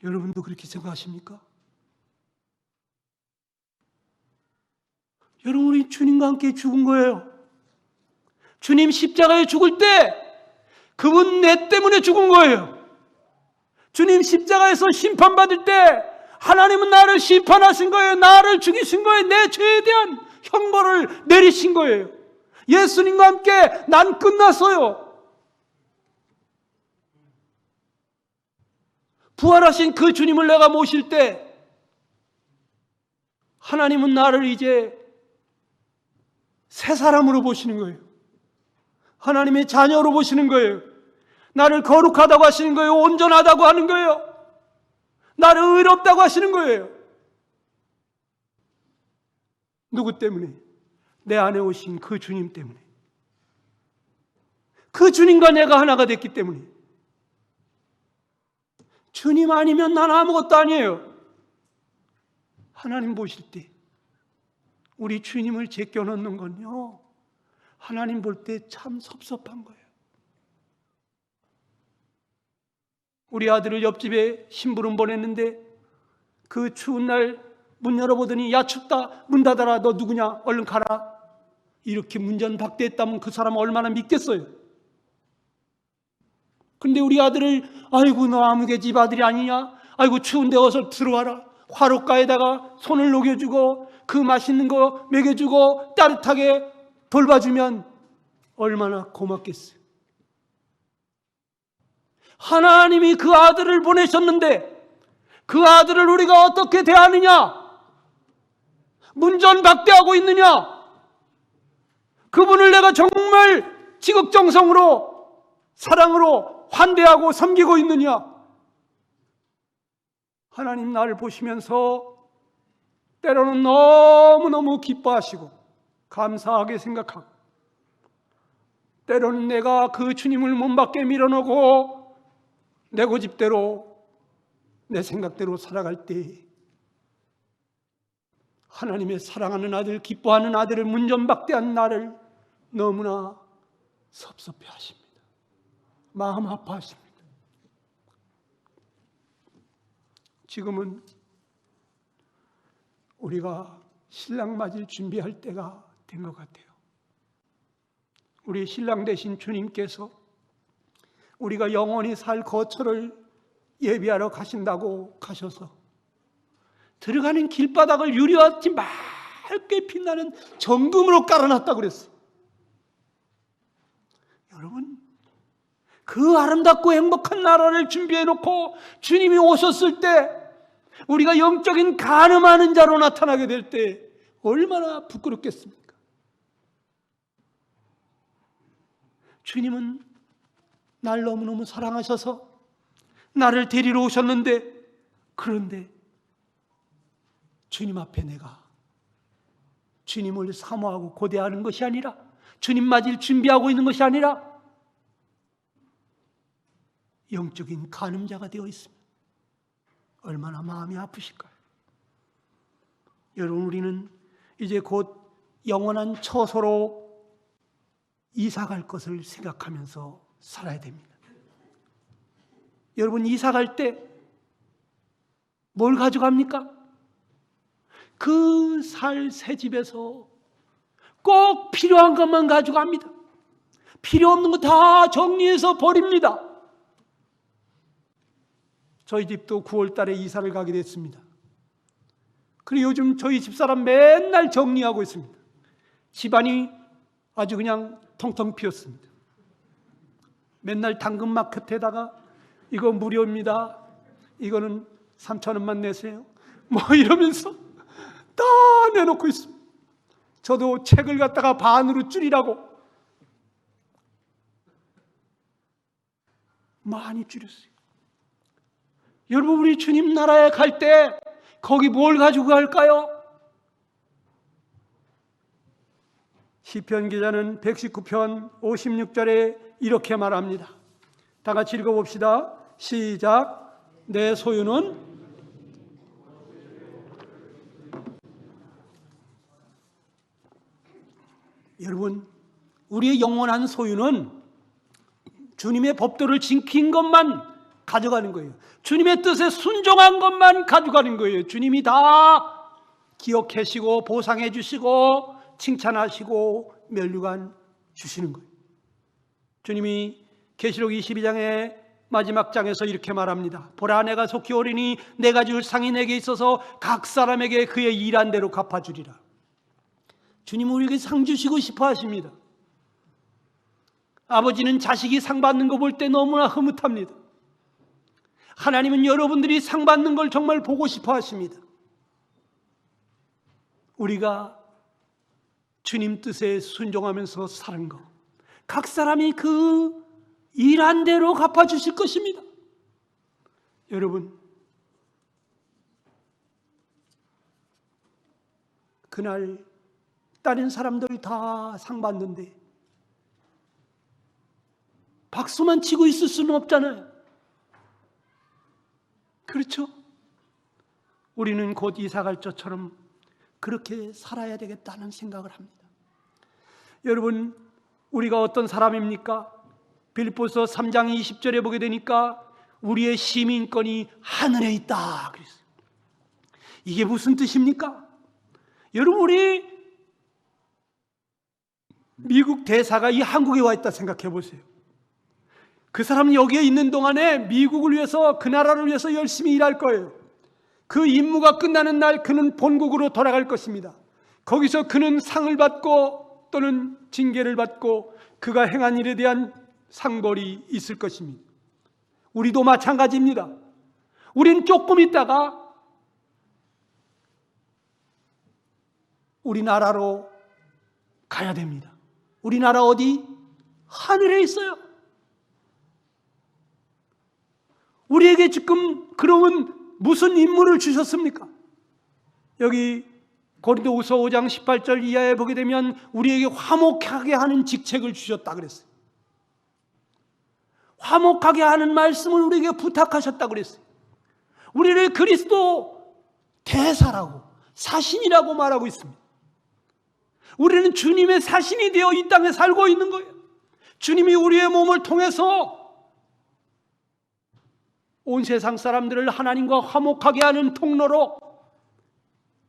여러분도 그렇게 생각하십니까? 여러분, 우리 주님과 함께 죽은 거예요. 주님 십자가에 죽을 때 그분 내 때문에 죽은 거예요. 주님 십자가에서 심판받을 때 하나님은 나를 심판하신 거예요. 나를 죽이신 거예요. 내 죄에 대한 형벌을 내리신 거예요. 예수님과 함께 난 끝났어요. 부활하신 그 주님을 내가 모실 때 하나님은 나를 이제 새 사람으로 보시는 거예요. 하나님의 자녀로 보시는 거예요. 나를 거룩하다고 하시는 거예요. 온전하다고 하는 거예요. 나를 의롭다고 하시는 거예요. 누구 때문에? 내 안에 오신 그 주님 때문에. 그 주님과 내가 하나가 됐기 때문에. 주님 아니면 난 아무것도 아니에요. 하나님 보실 때 우리 주님을 제껴놓는 건요, 하나님 볼 때 참 섭섭한 거예요. 우리 아들을 옆집에 심부름 보냈는데 그 추운 날 문 열어보더니 야 춥다, 문 닫아라, 너 누구냐, 얼른 가라. 이렇게 문전박대했다면 그 사람은 얼마나 믿겠어요. 근데 우리 아들을 아이고 너 아무개 집 아들이 아니냐, 아이고 추운데 어서 들어와라, 화롯가에다가 손을 녹여주고 그 맛있는 거 먹여주고 따뜻하게 돌봐주면 얼마나 고맙겠어요. 하나님이 그 아들을 보내셨는데 그 아들을 우리가 어떻게 대하느냐, 문전박대하고 있느냐, 그분을 내가 정말 지극정성으로 사랑으로 환대하고 섬기고 있느냐. 하나님 나를 보시면서 때로는 너무너무 기뻐하시고 감사하게 생각하고, 때로는 내가 그 주님을 문 밖에 밀어넣고 내 고집대로 내 생각대로 살아갈 때 하나님의 사랑하는 아들, 기뻐하는 아들을 문전박대한 나를 너무나 섭섭해 하십니다. 마음 아파하십니다. 지금은 우리가 신랑 맞을 준비할 때가 된 것 같아요. 우리 신랑 되신 주님께서 우리가 영원히 살 거처를 예비하러 가신다고 가셔서 들어가는 길바닥을 유리같이 맑게 빛나는 정금으로 깔아놨다고 그랬어요. 여러분, 그 아름답고 행복한 나라를 준비해놓고 주님이 오셨을 때 우리가 영적인 간음하는 자로 나타나게 될 때 얼마나 부끄럽겠습니까? 주님은 날 너무너무 사랑하셔서 나를 데리러 오셨는데, 그런데 주님 앞에 내가 주님을 사모하고 고대하는 것이 아니라, 주님 맞을 준비하고 있는 것이 아니라 영적인 간음자가 되어 있습니다. 얼마나 마음이 아프실까요? 여러분, 우리는 이제 곧 영원한 처소로 이사갈 것을 생각하면서 살아야 됩니다. 여러분, 이사갈 때 뭘 가져갑니까? 그 살 새 집에서 꼭 필요한 것만 가져갑니다. 필요 없는 거 다 정리해서 버립니다. 저희 집도 9월 달에 이사를 가게 됐습니다. 그리고 요즘 저희 집사람 맨날 정리하고 있습니다. 집안이 아주 그냥 텅텅 비었습니다. 맨날 당근마켓에다가 이거 무료입니다, 이거는 3,000원만 내세요, 뭐 이러면서 다 내놓고 있습니다. 저도 책을 갖다가 반으로 줄이라고 많이 줄였어요. 여러분, 우리 주님 나라에 갈 때 거기 뭘 가지고 갈까요? 시편 기자는 119편 56절에 이렇게 말합니다. 다 같이 읽어봅시다. 시작. 내 소유는 여러분, 우리의 영원한 소유는 주님의 법도를 지킨 것만 가져가는 거예요. 주님의 뜻에 순종한 것만 가져가는 거예요. 주님이 다 기억하시고 보상해 주시고 칭찬하시고 면류관 주시는 거예요. 주님이 계시록 22장에 마지막 장에서 이렇게 말합니다. 보라, 내가 속히 오리니 내가 줄 상이 내게 있어서 각 사람에게 그의 일한 대로 갚아주리라. 주님은 우리에게 상 주시고 싶어 하십니다. 아버지는 자식이 상 받는 거 볼 때 너무나 흐뭇합니다. 하나님은 여러분들이 상 받는 걸 정말 보고 싶어 하십니다. 우리가 주님 뜻에 순종하면서 사는 것, 각 사람이 그 일한 대로 갚아주실 것입니다. 여러분, 그날 다른 사람들 다 상 받는데 박수만 치고 있을 수는 없잖아요. 그렇죠? 우리는 곧 이사갈 저처럼 그렇게 살아야 되겠다는 생각을 합니다. 여러분, 우리가 어떤 사람입니까? 빌립보서 3장 20절에 보게 되니까 우리의 시민권이 하늘에 있다 그랬어요. 이게 무슨 뜻입니까? 여러분, 우리 미국 대사가 이 한국에 와 있다 생각해 보세요. 그 사람은 여기에 있는 동안에 미국을 위해서, 그 나라를 위해서 열심히 일할 거예요. 그 임무가 끝나는 날 그는 본국으로 돌아갈 것입니다. 거기서 그는 상을 받고 또는 징계를 받고 그가 행한 일에 대한 상벌이 있을 것입니다. 우리도 마찬가지입니다. 우린 조금 있다가 우리나라로 가야 됩니다. 우리나라 어디? 하늘에 있어요. 우리에게 지금 그러면 무슨 임무를 주셨습니까? 여기 고린도후서 5장 18절 이하에 보게 되면 우리에게 화목하게 하는 직책을 주셨다 그랬어요. 화목하게 하는 말씀을 우리에게 부탁하셨다 그랬어요. 우리를 그리스도 대사라고, 사신이라고 말하고 있습니다. 우리는 주님의 사신이 되어 이 땅에 살고 있는 거예요. 주님이 우리의 몸을 통해서 온 세상 사람들을 하나님과 화목하게 하는 통로로,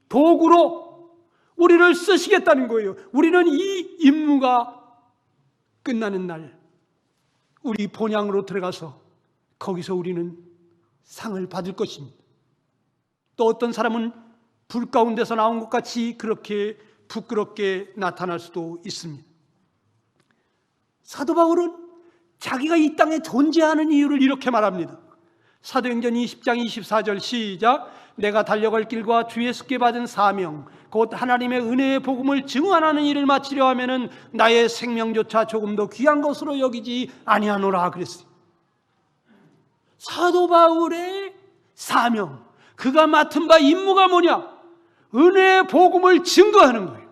도구로 우리를 쓰시겠다는 거예요. 우리는 이 임무가 끝나는 날 우리 본향으로 들어가서 거기서 우리는 상을 받을 것입니다. 또 어떤 사람은 불 가운데서 나온 것 같이 그렇게 부끄럽게 나타날 수도 있습니다. 사도 바울은 자기가 이 땅에 존재하는 이유를 이렇게 말합니다. 사도행전 20장 24절 시작. 내가 달려갈 길과 주 예수께 받은 사명 곧 하나님의 은혜의 복음을 증언하는 일을 마치려 하면은 나의 생명조차 조금 더 귀한 것으로 여기지 아니하노라 그랬어요. 사도 바울의 사명, 그가 맡은 바 임무가 뭐냐? 은혜의 복음을 증거하는 거예요.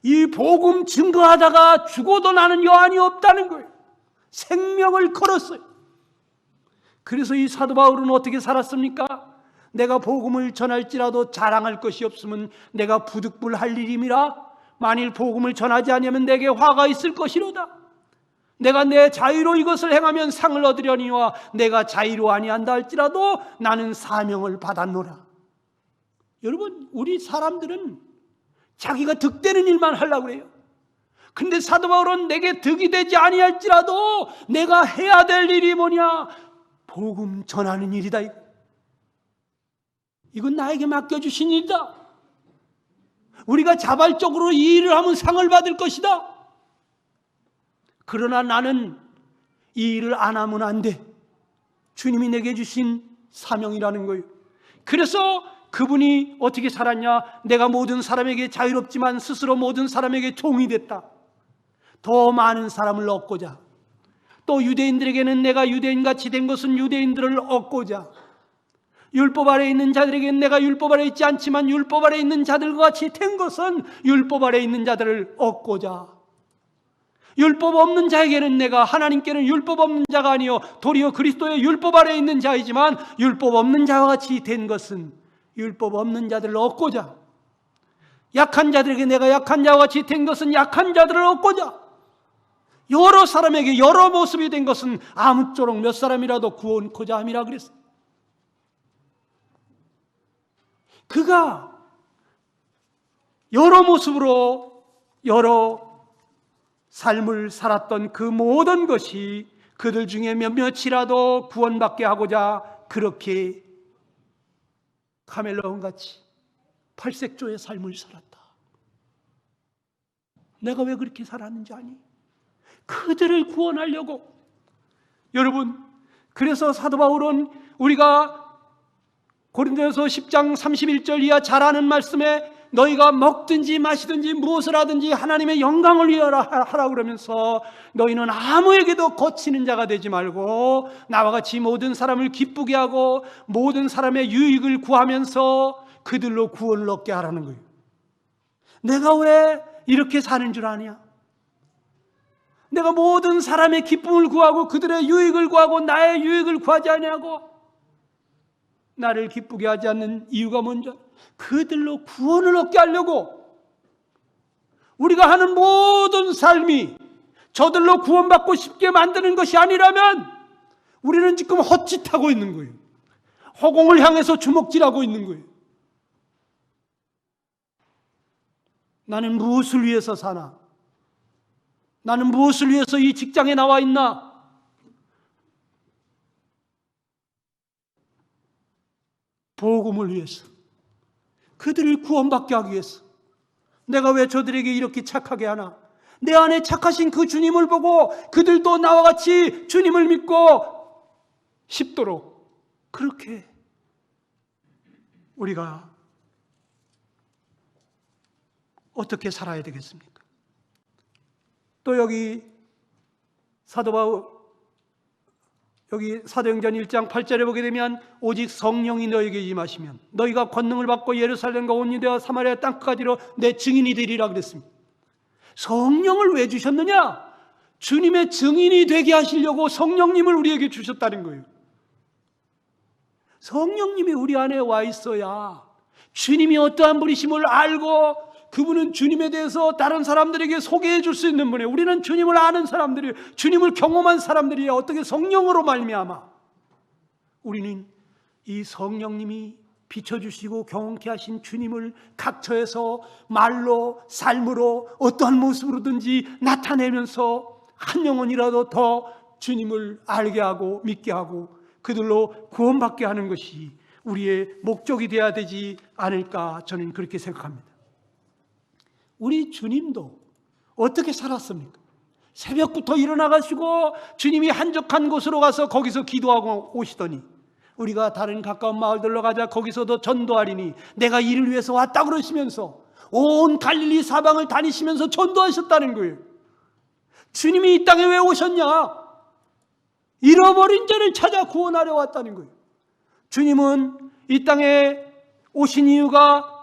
이 복음 증거하다가 죽어도 나는 여한이 없다는 거예요. 생명을 걸었어요. 그래서 이 사도 바울은 어떻게 살았습니까? 내가 복음을 전할지라도 자랑할 것이 없으면 내가 부득불할 일임이라. 만일 복음을 전하지 아니하면 내게 화가 있을 것이로다. 내가 내 자유로 이것을 행하면 상을 얻으려니와 내가 자유로 아니한다 할지라도 나는 사명을 받았노라. 여러분, 우리 사람들은 자기가 득되는 일만 하려고 그래요. 근데 사도 바울은 내게 득이 되지 아니할지라도 내가 해야 될 일이 뭐냐? 복음 전하는 일이다. 이건 나에게 맡겨주신 일이다. 우리가 자발적으로 이 일을 하면 상을 받을 것이다. 그러나 나는 이 일을 안 하면 안 돼. 주님이 내게 주신 사명이라는 거예요. 그래서 그분이 어떻게 살았냐? 내가 모든 사람에게 자유롭지만 스스로 모든 사람에게 종이 됐다. 더 많은 사람을 얻고자. 또 유대인들에게는 내가 유대인같이 된 것은 유대인들을 얻고자. 율법 아래 있는 자들에게는 내가 율법 아래 있지 않지만 율법 아래 있는 자들과 같이 된 것은 율법 아래 있는 자들을 얻고자. 율법 없는 자에게는 내가, 하나님께는 율법 없는 자가 아니요 도리어 그리스도의 율법 아래 있는 자이지만 율법 없는 자와 같이 된 것은 율법 없는 자들을 얻고자. 약한 자들에게 내가 약한 자와 같이 된 것은 약한 자들을 얻고자. 여러 사람에게 여러 모습이 된 것은 아무쪼록 몇 사람이라도 구원코자 함이라 그랬어요. 그가 여러 모습으로 여러 삶을 살았던 그 모든 것이 그들 중에 몇몇이라도 구원받게 하고자 그렇게 카멜레온같이 팔색조의 삶을 살았다. 내가 왜 그렇게 살았는지 아니? 그들을 구원하려고. 여러분, 그래서 사도 바울은 우리가 고린도전서 10장 31절 이하 잘 아는 말씀에 너희가 먹든지 마시든지 무엇을 하든지 하나님의 영광을 위하여 하라 그러면서 너희는 아무에게도 거치는 자가 되지 말고 나와 같이 모든 사람을 기쁘게 하고 모든 사람의 유익을 구하면서 그들로 구원을 얻게 하라는 거예요. 내가 왜 이렇게 사는 줄 아냐? 내가 모든 사람의 기쁨을 구하고 그들의 유익을 구하고 나의 유익을 구하지 않냐고? 나를 기쁘게 하지 않는 이유가 뭔지, 그들로 구원을 얻게 하려고. 우리가 하는 모든 삶이 저들로 구원받고 싶게 만드는 것이 아니라면 우리는 지금 헛짓하고 있는 거예요. 허공을 향해서 주먹질하고 있는 거예요. 나는 무엇을 위해서 사나? 나는 무엇을 위해서 이 직장에 나와 있나? 복음을 위해서, 그들을 구원받게 하기 위해서. 내가 왜 저들에게 이렇게 착하게 하나? 내 안에 착하신 그 주님을 보고 그들도 나와 같이 주님을 믿고 싶도록 그렇게 우리가 어떻게 살아야 되겠습니까? 또 여기 사도 바울, 여기 사도행전 1장 8절에 보게 되면 오직 성령이 너에게 임하시면 너희가 권능을 받고 예루살렘과 온 유대와 사마리아 땅까지로 내 증인이 되리라 그랬습니다. 성령을 왜 주셨느냐? 주님의 증인이 되게 하시려고 성령님을 우리에게 주셨다는 거예요. 성령님이 우리 안에 와 있어야 주님이 어떠한 분이심을 알고 그분은 주님에 대해서 다른 사람들에게 소개해 줄 수 있는 분이에요. 우리는 주님을 아는 사람들이에요. 주님을 경험한 사람들이에요. 어떻게 성령으로 말미암아 우리는 이 성령님이 비춰주시고 경험케 하신 주님을 각처에서 말로 삶으로 어떠한 모습으로든지 나타내면서 한 영혼이라도 더 주님을 알게 하고 믿게 하고 그들로 구원받게 하는 것이 우리의 목적이 되어야 되지 않을까, 저는 그렇게 생각합니다. 우리 주님도 어떻게 살았습니까? 새벽부터 일어나가지고 주님이 한적한 곳으로 가서 거기서 기도하고 오시더니 우리가 다른 가까운 마을들로 가자 거기서도 전도하리니 내가 이를 위해서 왔다 그러시면서 온 갈릴리 사방을 다니시면서 전도하셨다는 거예요. 주님이 이 땅에 왜 오셨냐? 잃어버린 자를 찾아 구원하려 왔다는 거예요. 주님은 이 땅에 오신 이유가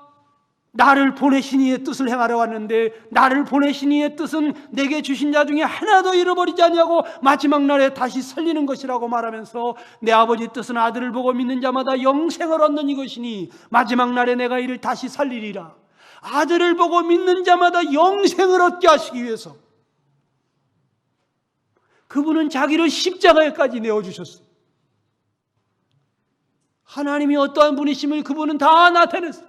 나를 보내신 이의 뜻을 행하려 왔는데 나를 보내신 이의 뜻은 내게 주신 자 중에 하나도 잃어버리지 아니하고 마지막 날에 다시 살리는 것이라고 말하면서 내 아버지 뜻은 아들을 보고 믿는 자마다 영생을 얻는 이것이니 마지막 날에 내가 이를 다시 살리리라. 아들을 보고 믿는 자마다 영생을 얻게 하시기 위해서 그분은 자기를 십자가에까지 내어주셨어요. 하나님이 어떠한 분이심을 그분은 다 나타냈어요.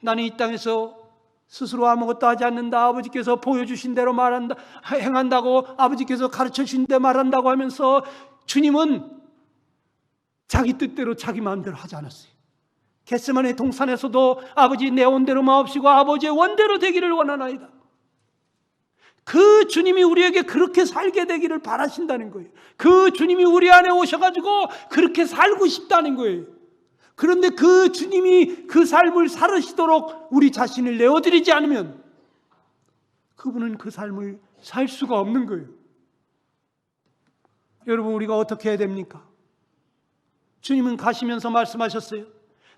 나는 이 땅에서 스스로 아무것도 하지 않는다. 아버지께서 보여주신 대로 말한다, 행한다고, 아버지께서 가르쳐 주신 대로 말한다고 하면서 주님은 자기 뜻대로 자기 마음대로 하지 않았어요. 겟세마네 동산에서도 아버지 내 원대로 마옵시고 아버지의 원대로 되기를 원하나이다. 그 주님이 우리에게 그렇게 살게 되기를 바라신다는 거예요. 그 주님이 우리 안에 오셔가지고 그렇게 살고 싶다는 거예요. 그런데 그 주님이 그 삶을 살으시도록 우리 자신을 내어드리지 않으면 그분은 그 삶을 살 수가 없는 거예요. 여러분, 우리가 어떻게 해야 됩니까? 주님은 가시면서 말씀하셨어요.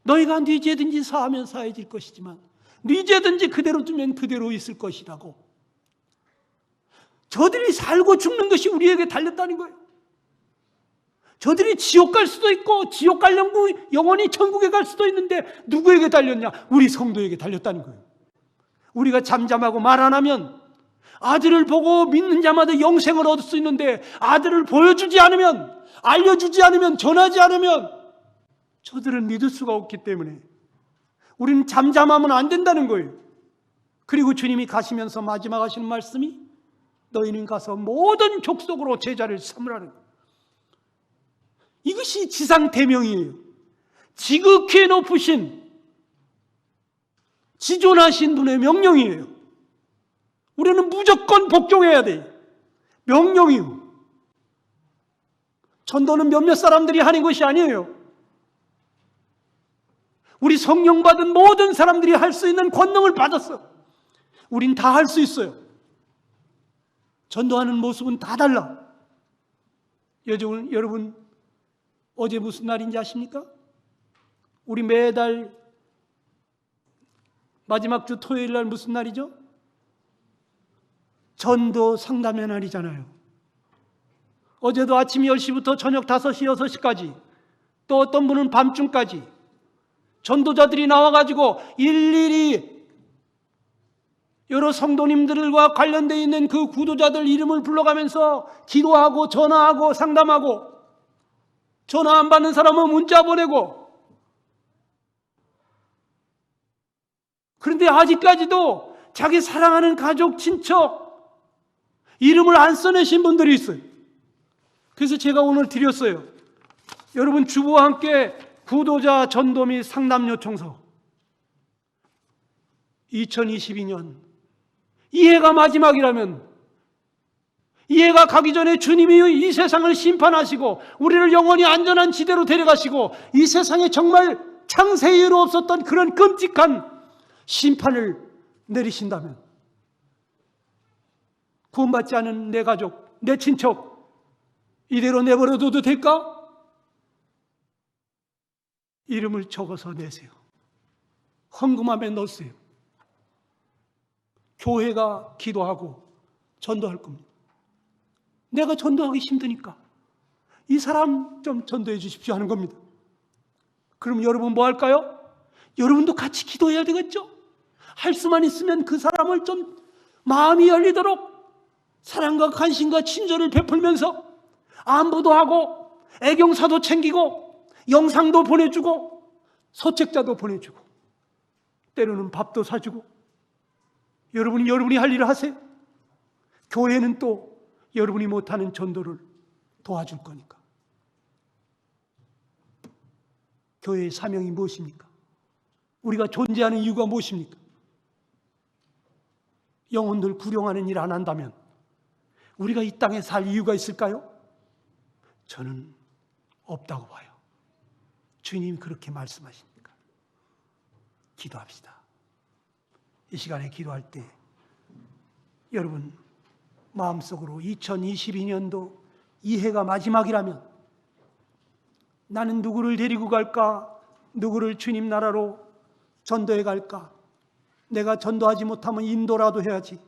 너희가 네 죄든지 사하면 사해질 것이지만 네 죄든지 그대로 두면 그대로 있을 것이라고. 저들이 살고 죽는 것이 우리에게 달렸다는 거예요. 저들이 지옥 갈 수도 있고 지옥 갈 영원히 천국에 갈 수도 있는데 누구에게 달렸냐? 우리 성도에게 달렸다는 거예요. 우리가 잠잠하고 말 안 하면 아들을 보고 믿는 자마다 영생을 얻을 수 있는데 아들을 보여주지 않으면, 알려주지 않으면, 전하지 않으면 저들은 믿을 수가 없기 때문에 우리는 잠잠하면 안 된다는 거예요. 그리고 주님이 가시면서 마지막 하시는 말씀이 너희는 가서 모든 족속으로 제자를 삼으라는 거예요. 이것이 지상 대명이에요. 지극히 높으신 지존하신 분의 명령이에요. 우리는 무조건 복종해야 돼요. 명령이요. 전도는 몇몇 사람들이 하는 것이 아니에요. 우리 성령 받은 모든 사람들이 할 수 있는 권능을 받았어. 우린 다 할 수 있어요. 전도하는 모습은 다 달라. 여러분, 어제 무슨 날인지 아십니까? 우리 매달 마지막 주 토요일 날 무슨 날이죠? 전도 상담의 날이잖아요. 어제도 아침 10시부터 저녁 5시, 6시까지, 또 어떤 분은 밤중까지 전도자들이 나와가지고 일일이 여러 성도님들과 관련되어 있는 그 구도자들 이름을 불러가면서 기도하고 전화하고 상담하고, 전화 안 받는 사람은 문자 보내고. 그런데 아직까지도 자기 사랑하는 가족, 친척 이름을 안 써내신 분들이 있어요. 그래서 제가 오늘 드렸어요. 여러분, 주부와 함께 구도자 전도 및 상담 요청서 2022년 이 해가 마지막이라면, 이 해가 가기 전에 주님이 이 세상을 심판하시고 우리를 영원히 안전한 지대로 데려가시고 이 세상에 정말 창세 이후로 없었던 그런 끔찍한 심판을 내리신다면, 구원받지 않은 내 가족, 내 친척 이대로 내버려둬도 될까? 이름을 적어서 내세요. 헌금함에 넣으세요. 교회가 기도하고 전도할 겁니다. 내가 전도하기 힘드니까 이 사람 좀 전도해 주십시오 하는 겁니다. 그럼 여러분 뭐 할까요? 여러분도 같이 기도해야 되겠죠? 할 수만 있으면 그 사람을 좀 마음이 열리도록 사랑과 관심과 친절을 베풀면서 안부도 하고 애경사도 챙기고 영상도 보내주고 소책자도 보내주고 때로는 밥도 사주고, 여러분이 할 일을 하세요. 교회는 또 여러분이 못하는 전도를 도와줄 거니까. 교회의 사명이 무엇입니까? 우리가 존재하는 이유가 무엇입니까? 영혼들 구령하는 일 안 한다면 우리가 이 땅에 살 이유가 있을까요? 저는 없다고 봐요. 주님이 그렇게 말씀하시니까. 기도합시다. 이 시간에 기도할 때 여러분 마음속으로 2022년도 이 해가 마지막이라면 나는 누구를 데리고 갈까? 누구를 주님 나라로 전도해 갈까? 내가 전도하지 못하면 인도라도 해야지,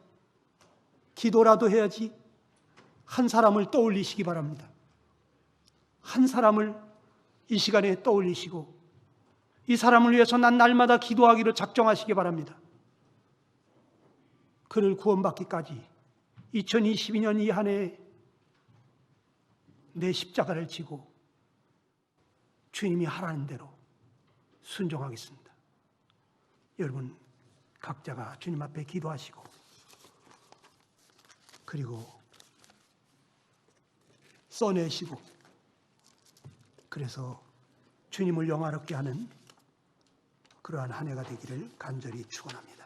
기도라도 해야지. 한 사람을 떠올리시기 바랍니다. 한 사람을 이 시간에 떠올리시고 이 사람을 위해서 난 날마다 기도하기로 작정하시기 바랍니다. 그를 구원받기까지 2022년 이 한 해 내 십자가를 지고 주님이 하라는 대로 순종하겠습니다. 여러분 각자가 주님 앞에 기도하시고, 그리고 써내시고, 그래서 주님을 영화롭게 하는 그러한 한 해가 되기를 간절히 축원합니다.